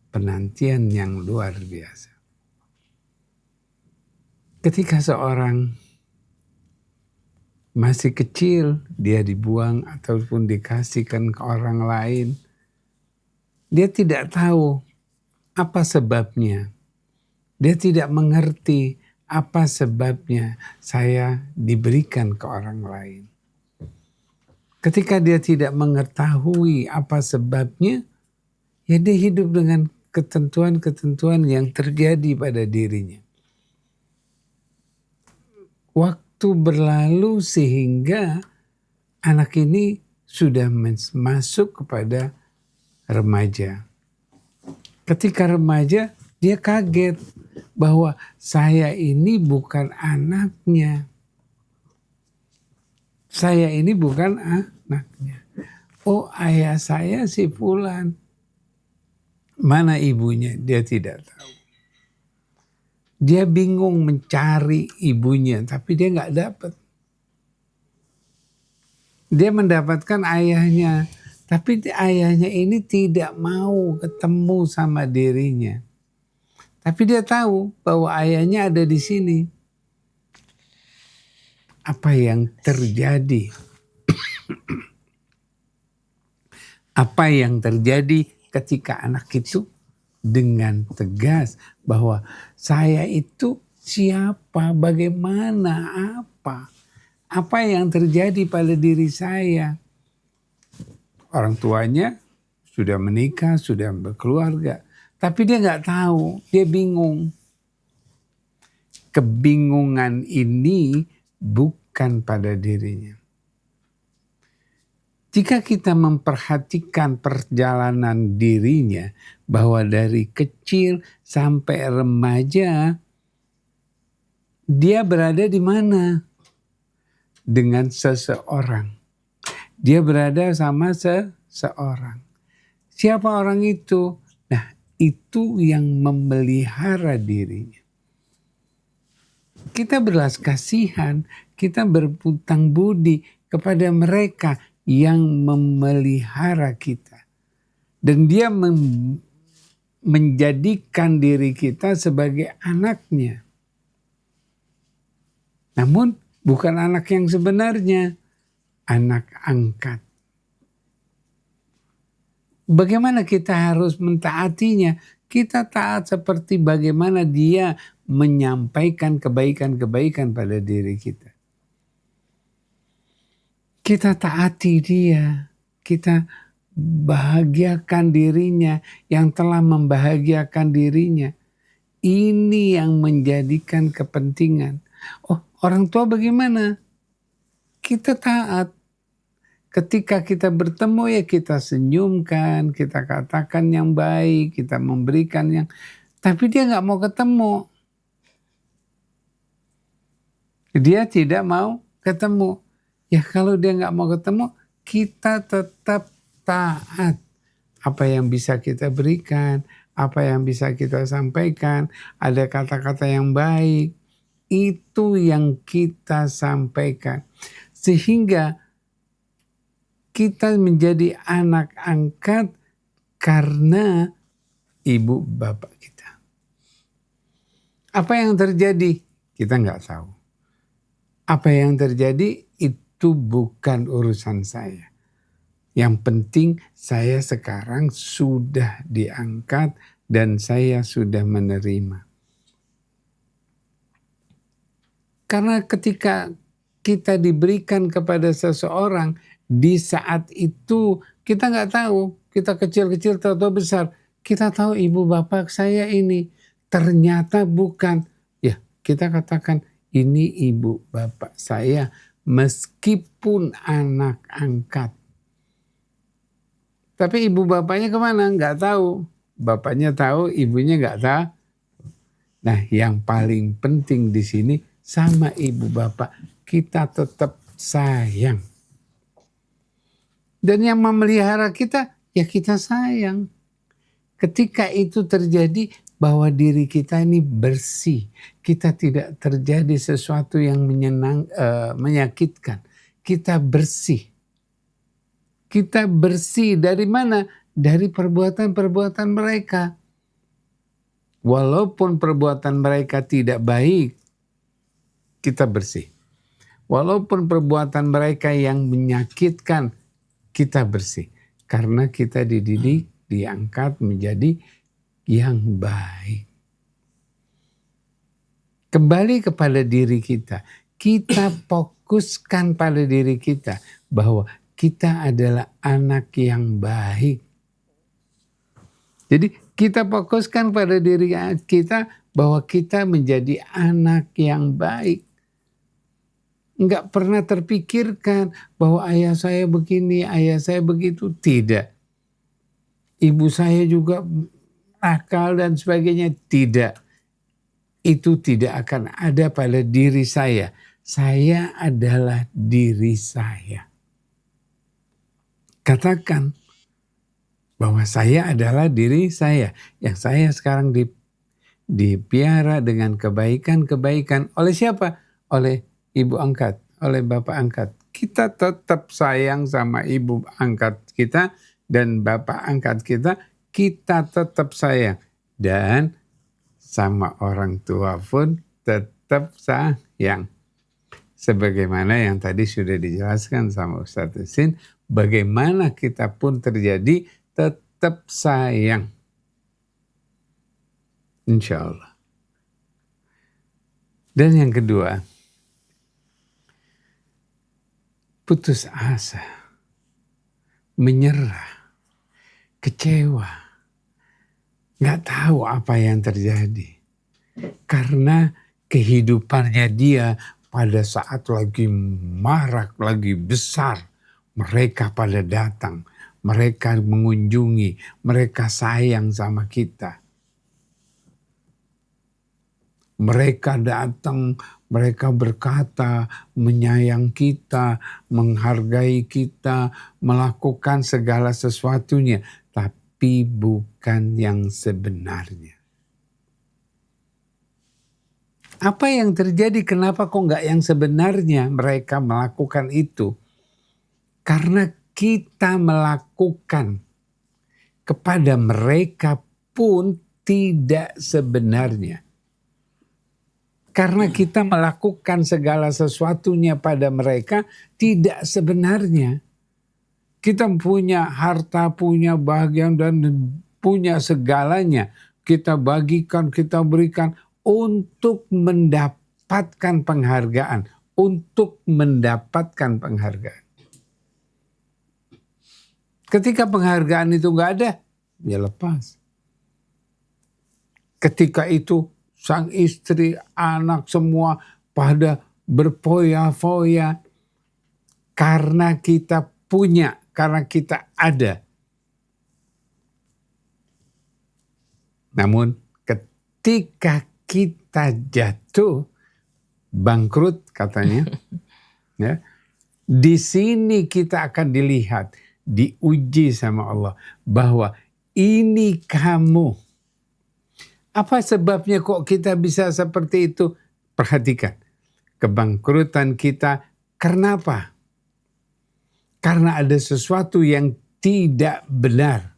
penantian yang luar biasa. Ketika seorang masih kecil, dia dibuang ataupun dikasihkan ke orang lain, dia tidak tahu apa sebabnya. Dia tidak mengerti apa sebabnya saya diberikan ke orang lain. Ketika dia tidak mengetahui apa sebabnya, ya dia hidup dengan ketentuan-ketentuan yang terjadi pada dirinya. Waktu berlalu sehingga anak ini sudah masuk kepada remaja. Ketika remaja, dia kaget bahwa saya ini bukan anaknya. Saya ini bukan anaknya. Oh, ayah saya si fulan. Mana ibunya? Dia tidak tahu. Dia bingung mencari ibunya, tapi dia nggak dapat. Dia mendapatkan ayahnya, tapi ayahnya ini tidak mau ketemu sama dirinya. Tapi dia tahu bahwa ayahnya ada di sini. Apa yang terjadi? Apa yang terjadi ketika anak itu dengan tegas bahwa saya itu siapa, bagaimana, apa yang terjadi pada diri saya. Orang tuanya sudah menikah, sudah berkeluarga, tapi dia nggak tahu, dia bingung. Kebingungan ini bukan pada dirinya. Jika kita memperhatikan perjalanan dirinya, bahwa dari kecil sampai remaja, dia berada di mana? Dengan seseorang. Dia berada sama seseorang. Siapa orang itu? Nah, itu yang memelihara dirinya. Kita berbelas kasihan, kita berhutang budi kepada mereka yang memelihara kita. Dan dia menjadikan diri kita sebagai anaknya. Namun Bukan anak yang sebenarnya, anak angkat. Bagaimana kita harus mentaatinya? Kita taat seperti bagaimana dia menyampaikan kebaikan-kebaikan pada diri kita. Kita taati dia, kita bahagiakan dirinya yang telah membahagiakan dirinya. Ini yang menjadikan kepentingan. Oh, orang tua bagaimana? Kita taat. Ketika kita bertemu ya kita senyumkan, kita katakan yang baik, kita memberikan yang... Tapi dia nggak mau ketemu. Dia tidak mau ketemu. Ya kalau dia nggak mau ketemu, kita tetap taat. Apa yang bisa kita berikan, apa yang bisa kita sampaikan, ada kata-kata yang baik, itu yang kita sampaikan. Sehingga kita menjadi anak angkat karena ibu bapak kita. Apa yang terjadi? Kita nggak tahu. Apa yang terjadi itu bukan urusan saya. Yang penting saya sekarang sudah diangkat dan saya sudah menerima. Karena ketika kita diberikan kepada seseorang, di saat itu kita nggak tahu, kita kecil-kecil atau besar, kita tahu ibu bapak saya ini, ternyata bukan. Ya kita katakan ini ibu bapak saya meskipun anak angkat. Tapi ibu bapaknya kemana? Nggak tahu. Bapaknya tahu, ibunya nggak tahu. Nah yang paling penting di sini sama ibu bapak kita tetap sayang. Dan yang memelihara kita, ya kita sayang. Ketika itu terjadi bahwa diri kita ini bersih. Kita tidak terjadi sesuatu yang menyakitkan. Kita bersih. Kita bersih dari mana? Dari perbuatan-perbuatan mereka. Walaupun perbuatan mereka tidak baik, kita bersih. Walaupun perbuatan mereka yang menyakitkan, kita bersih. Karena kita dididik, diangkat menjadi yang baik. Kembali kepada diri kita. Kita fokuskan pada diri kita. Bahwa kita adalah anak yang baik. Jadi kita fokuskan pada diri kita bahwa kita menjadi anak yang baik. Enggak pernah terpikirkan bahwa ayah saya begini, ayah saya begitu. Tidak. Ibu saya juga nakal dan sebagainya. Tidak. Itu tidak akan ada pada diri saya. Saya adalah diri saya. Katakan bahwa saya adalah diri saya. Yang saya sekarang dipiara dengan kebaikan-kebaikan. Oleh siapa? Oleh ibu angkat, oleh bapak angkat. Kita tetap sayang sama ibu angkat kita dan bapak angkat kita. Kita tetap sayang. Dan sama orang tua pun tetap sayang. Sebagaimana yang tadi sudah dijelaskan sama Ustadz Husin. Bagaimana kita pun terjadi tetap sayang. Insya Allah. Dan yang kedua, putus asa, menyerah, kecewa, nggak tahu apa yang terjadi. Karena kehidupannya dia pada saat lagi marak, lagi besar, mereka pada datang, mereka mengunjungi, mereka sayang sama kita. Mereka datang, mereka berkata, menyayang kita, menghargai kita, melakukan segala sesuatunya. Tapi bukan yang sebenarnya. Apa yang terjadi? Kenapa kok nggak yang sebenarnya mereka melakukan itu? Karena kita melakukan kepada mereka pun tidak sebenarnya. Karena kita melakukan segala sesuatunya pada mereka, tidak sebenarnya. Kita punya harta, punya bahagian, dan punya segalanya. Kita bagikan, kita berikan untuk mendapatkan penghargaan. Untuk mendapatkan penghargaan. Ketika penghargaan itu nggak ada, ya lepas. Ketika itu sang istri, anak semua pada berfoya-foya karena kita punya, karena kita ada. Namun ketika kita jatuh, bangkrut katanya, ya, di sini kita akan dilihat, diuji sama Allah bahwa ini kamu. Apa sebabnya kok kita bisa seperti itu? Perhatikan, kebangkrutan kita karena apa? Karena ada sesuatu yang tidak benar.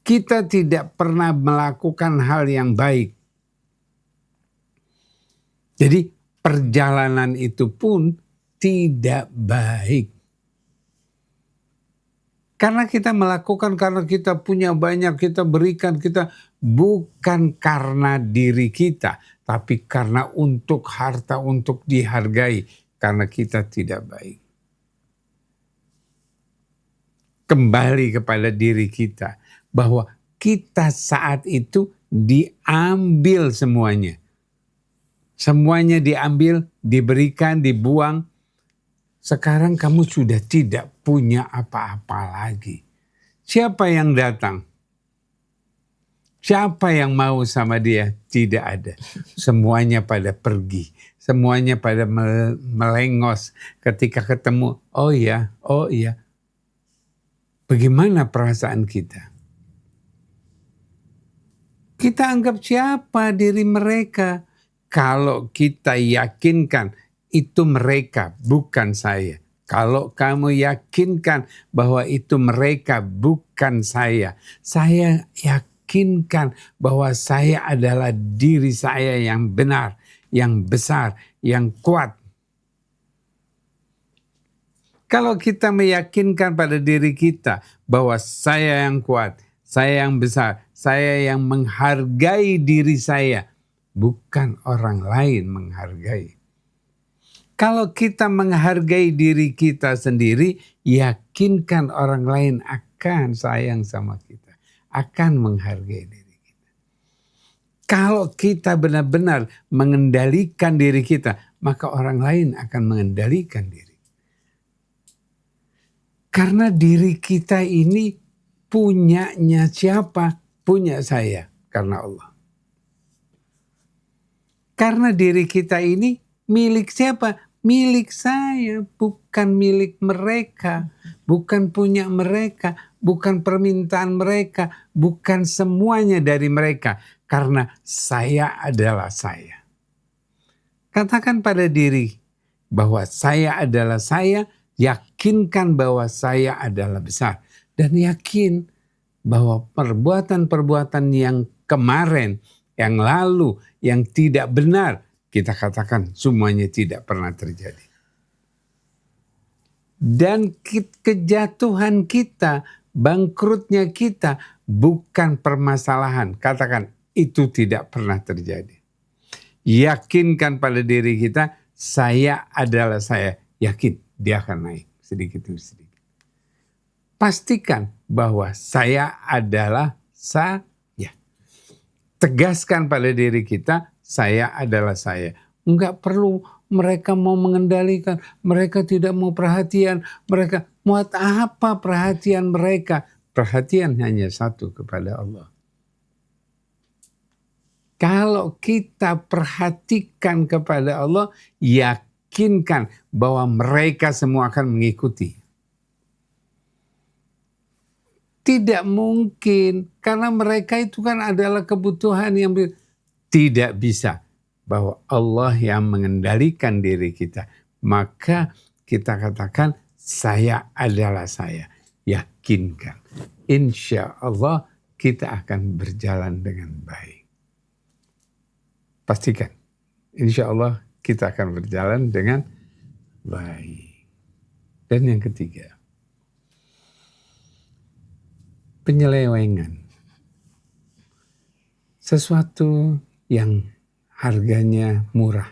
Kita tidak pernah melakukan hal yang baik. Jadi perjalanan itu pun tidak baik. Karena kita melakukan, karena kita punya banyak, kita berikan, kita bukan karena diri kita, tapi karena untuk harta, untuk dihargai, karena kita tidak baik. Kembali kepada diri kita, bahwa kita saat itu diambil semuanya. Semuanya diambil, diberikan, dibuang. Sekarang kamu sudah tidak punya apa-apa lagi. Siapa yang datang? Siapa yang mau sama dia? Tidak ada. Semuanya pada pergi. Semuanya pada melengos ketika ketemu. Oh iya, oh iya. Bagaimana perasaan kita? Kita anggap siapa diri mereka? Kalau kita yakinkan itu mereka, bukan saya. Kalau kamu yakinkan bahwa itu mereka, bukan saya yakinkan bahwa saya adalah diri saya yang benar, yang besar, yang kuat. Kalau kita meyakinkan pada diri kita bahwa saya yang kuat, saya yang besar, saya yang menghargai diri saya, bukan orang lain menghargai. Kalau kita menghargai diri kita sendiri, yakinkan orang lain akan sayang sama kita, akan menghargai diri kita. Kalau kita benar-benar mengendalikan diri kita, maka orang lain akan mengendalikan diri. Karena diri kita ini punyanya siapa? Punya saya, karena Allah. Karena diri kita ini milik siapa? Milik saya, bukan milik mereka, bukan punya mereka, bukan permintaan mereka, bukan semuanya dari mereka. Karena saya adalah saya. Katakan pada diri bahwa saya adalah saya, yakinkan bahwa saya adalah besar. Dan yakin bahwa perbuatan-perbuatan yang kemarin, yang lalu, yang tidak benar, kita katakan semuanya tidak pernah terjadi. Dan kejatuhan kita, bangkrutnya kita bukan permasalahan. Katakan itu tidak pernah terjadi. Yakinkan pada diri kita, saya adalah saya. Yakin dia akan naik sedikit demi sedikit. Pastikan bahwa saya adalah saya. Tegaskan pada diri kita, saya adalah saya. Enggak perlu mereka mau mengendalikan, mereka tidak mau perhatian, mereka mau apa perhatian mereka? Perhatian hanya satu kepada Allah. Kalau kita perhatikan kepada Allah, yakinkan bahwa mereka semua akan mengikuti. Tidak mungkin, karena mereka itu kan adalah kebutuhan yang tidak bisa. Bahwa Allah yang mengendalikan diri kita. Maka kita katakan, saya adalah saya. Yakinkan. Insya Allah kita akan berjalan dengan baik. pastikan, insya Allah kita akan berjalan dengan baik. Dan yang ketiga, penyelewengan. Sesuatu yang harganya murah.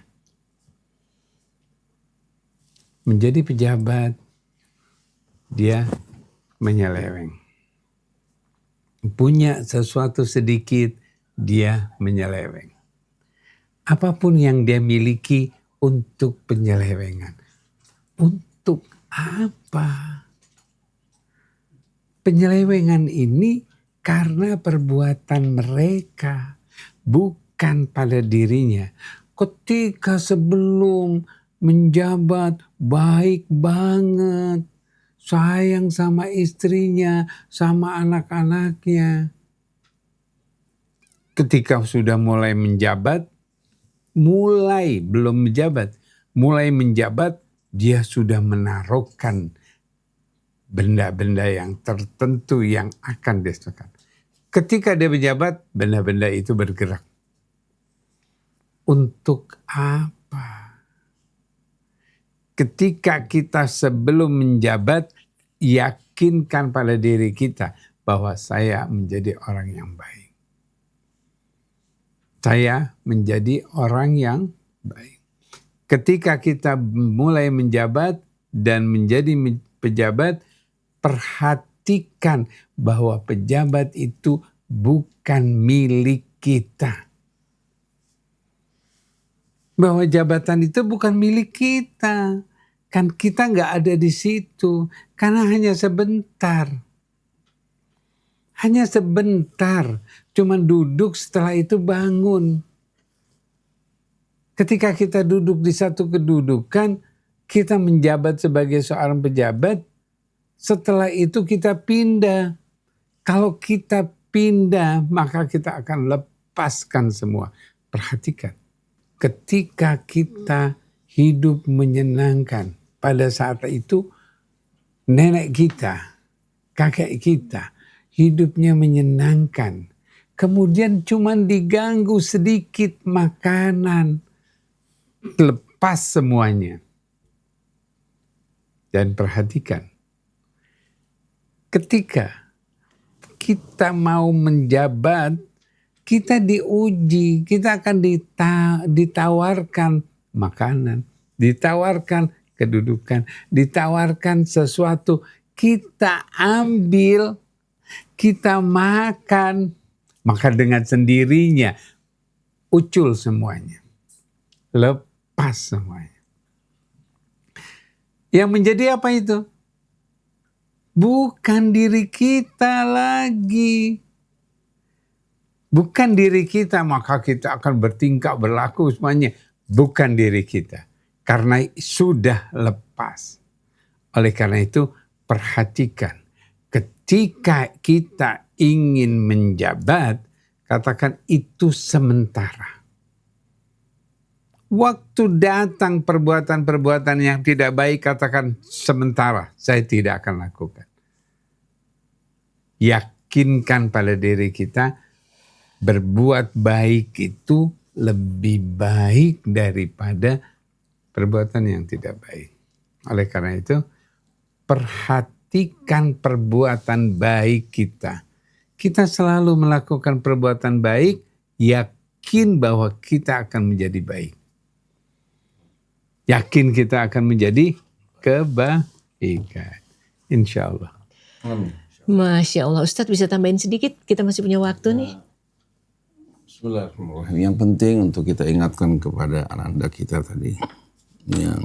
Menjadi pejabat, dia menyeleweng. Punya sesuatu sedikit, dia menyeleweng. Apapun yang dia miliki untuk penyelewengan. Untuk apa? Penyelewengan ini karena perbuatan mereka, bukan pada dirinya. Ketika sebelum menjabat baik banget, sayang sama istrinya, sama anak-anaknya. Ketika sudah mulai menjabat, belum menjabat, mulai menjabat, dia sudah menaruhkan benda-benda yang tertentu yang akan dia lakukan. Ketika dia menjabat, benda-benda itu bergerak. Untuk apa? Ketika kita sebelum menjabat, yakinkan pada diri kita bahwa saya menjadi orang yang baik. Saya menjadi orang yang baik. Ketika kita mulai menjabat dan menjadi pejabat, perhatikan bahwa pejabat itu bukan milik kita. Bahwa jabatan itu bukan milik kita. Kan kita nggak ada di situ. Karena hanya sebentar. Hanya sebentar. Cuma duduk, setelah itu bangun. Ketika kita duduk di satu kedudukan, kita menjabat sebagai seorang pejabat. Setelah itu kita pindah. Kalau kita pindah, maka kita akan lepaskan semua. Perhatikan. Ketika kita hidup menyenangkan, pada saat itu nenek kita, kakek kita, hidupnya menyenangkan. Kemudian cuma diganggu sedikit makanan, lepas semuanya. Dan perhatikan, ketika kita mau menjabat, kita diuji, kita akan ditawarkan makanan, ditawarkan kedudukan, ditawarkan sesuatu, kita ambil, kita makan, maka dengan sendirinya ucul semuanya, lepas semuanya. Yang menjadi apa itu? Bukan diri kita lagi. Bukan diri kita, maka kita akan bertingkah, berlaku semuanya. Bukan diri kita. Karena sudah lepas. Oleh karena itu, perhatikan. Ketika kita ingin menjabat, katakan itu sementara. Waktu datang perbuatan-perbuatan yang tidak baik, katakan sementara. Saya tidak akan lakukan. Yakinkan pada diri kita, berbuat baik itu lebih baik daripada perbuatan yang tidak baik. Oleh karena itu, perhatikan perbuatan baik kita. Kita selalu melakukan perbuatan baik, yakin bahwa kita akan menjadi baik. Yakin kita akan menjadi kebaikan. Insya Allah. Masya Allah. Ustadz bisa tambahin sedikit? Kita masih punya waktu nih. Bismillahirrahmanirrahim. Yang penting untuk kita ingatkan kepada anak-anak kita tadi yang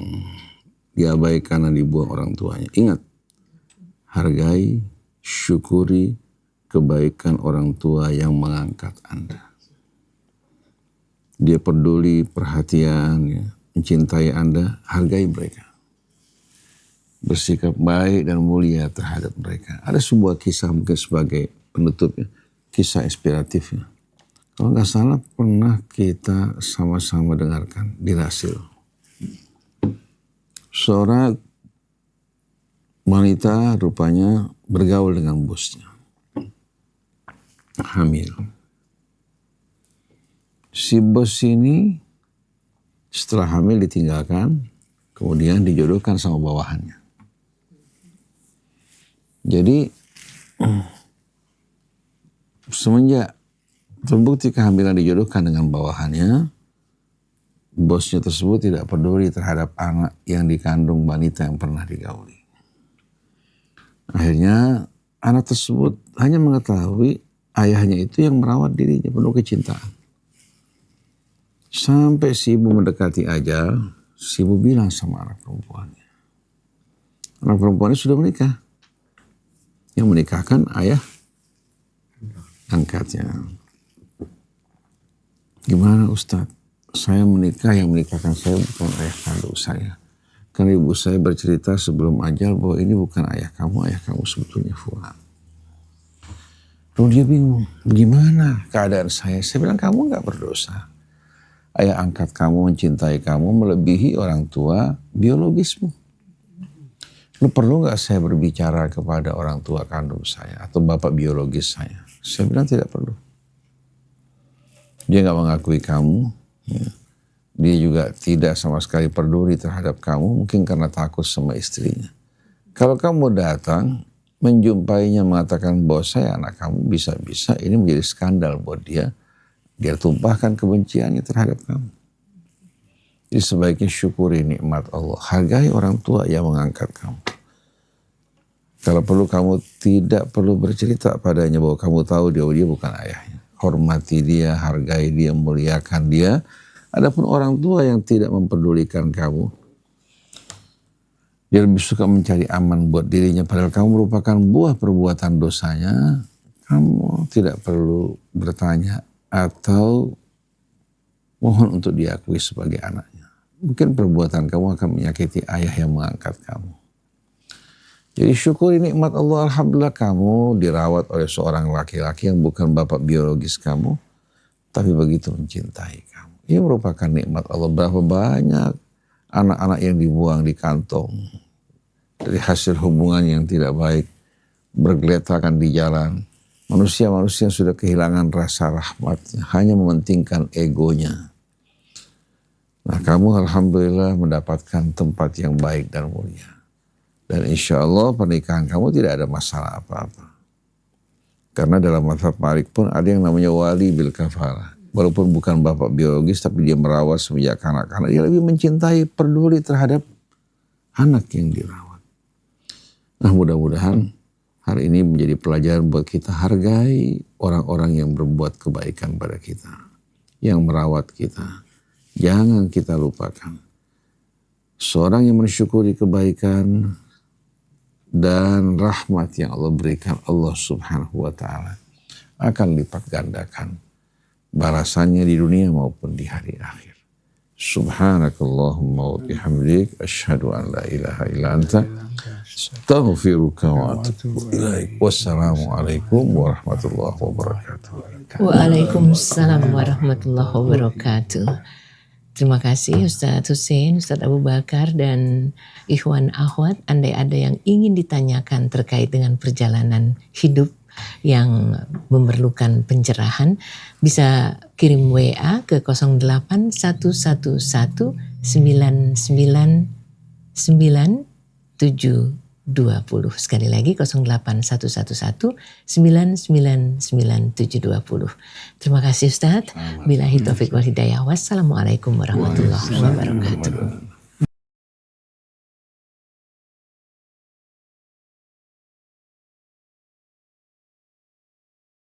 diabaikan dan dibuang orang tuanya. Ingat, hargai, syukuri kebaikan orang tua yang mengangkat Anda. Dia peduli, perhatian, ya, mencintai Anda, hargai mereka. Bersikap baik dan mulia terhadap mereka. Ada sebuah kisah mungkin sebagai penutupnya, kisah inspiratifnya. Kalau nggak salah pernah kita sama-sama dengarkan di Rasil. Seorang wanita rupanya bergaul dengan bosnya. Hamil. Si bos ini setelah hamil ditinggalkan, kemudian dijodohkan sama bawahannya. Jadi semenjak terbukti kehamilan dijodohkan dengan bawahannya, bosnya tersebut tidak peduli terhadap anak yang dikandung wanita yang pernah digauli. Akhirnya anak tersebut hanya mengetahui ayahnya itu yang merawat dirinya penuh kecintaan. Sampai si ibu mendekati ajal, si ibu bilang sama anak perempuannya. Anak perempuannya sudah menikah. Yang menikahkan ayah angkatnya. Gimana Ustadz? Saya menikah, yang menikahkan saya bukan ayah kandung saya. Karena ibu saya bercerita sebelum ajal bahwa ini bukan ayah kamu sebetulnya fulan. Lalu dia bingung, bagaimana keadaan saya? Saya bilang kamu gak berdosa. Ayah angkat kamu mencintai kamu melebihi orang tua biologismu. Lu perlu gak saya berbicara kepada orang tua kandung saya atau bapak biologis saya? Saya bilang tidak perlu. Dia gak mengakui kamu. Ya. Dia juga tidak sama sekali peduli terhadap kamu, mungkin karena takut sama istrinya. Kalau kamu datang, menjumpainya mengatakan bahwa saya anak kamu, bisa-bisa ini menjadi skandal buat dia. Dia tumpahkan kebenciannya terhadap kamu. Jadi sebaiknya syukuri nikmat Allah. Hargai orang tua yang mengangkat kamu. Kalau perlu kamu tidak perlu bercerita padanya bahwa kamu tahu dia bukan ayahnya. Hormati dia, hargai dia, muliakan dia. Adapun orang tua yang tidak memperdulikan kamu, dia lebih suka mencari aman buat dirinya. Padahal kamu merupakan buah perbuatan dosanya. Kamu tidak perlu bertanya atau mohon untuk diakui sebagai anaknya. Mungkin perbuatan kamu akan menyakiti ayah yang mengangkat kamu. Jadi syukuri nikmat Allah. Alhamdulillah kamu dirawat oleh seorang laki-laki yang bukan bapak biologis kamu, tapi begitu mencintai kamu. Ini merupakan nikmat Allah. Berapa banyak anak-anak yang dibuang di kantong dari hasil hubungan yang tidak baik, bergeletakan di jalan. Manusia-manusia sudah kehilangan rasa rahmatnya, hanya mementingkan egonya. Nah kamu alhamdulillah mendapatkan tempat yang baik dan mulia. Dan insya Allah pernikahan kamu tidak ada masalah apa-apa. Karena dalam mazhab Malik pun ada yang namanya wali bil kafalah. Walaupun bukan bapak biologis, tapi dia merawat semenjak kanak-kanak. Dia lebih mencintai, peduli terhadap anak yang dirawat. Nah mudah-mudahan hari ini menjadi pelajaran buat kita, hargai orang-orang yang berbuat kebaikan pada kita, yang merawat kita. Jangan kita lupakan. Seorang yang mensyukuri kebaikan dan rahmat yang Allah berikan, Allah Subhanahu wa Ta'ala akan lipat gandakan balasannya di dunia maupun di hari akhir. Subhanakallahumma wa bihamdik, asyhadu an la ilaha illa anta, astaghfiruka wa atubu ilaik. Wassalamualaikum warahmatullahi wabarakatuh. Waalaikumsalam warahmatullahi wabarakatuh. Terima kasih Ustadz Hussein, Ustadz Abu Bakar, dan Ikhwan Akhwat. Andai ada yang ingin ditanyakan terkait dengan perjalanan hidup yang memerlukan pencerahan, bisa kirim WA ke 08111999720. Sekali lagi 08111999720. Terima kasih Ustadz. Billahi taufiq wal hidayah. Wassalamualaikum warahmatullahi wabarakatuh.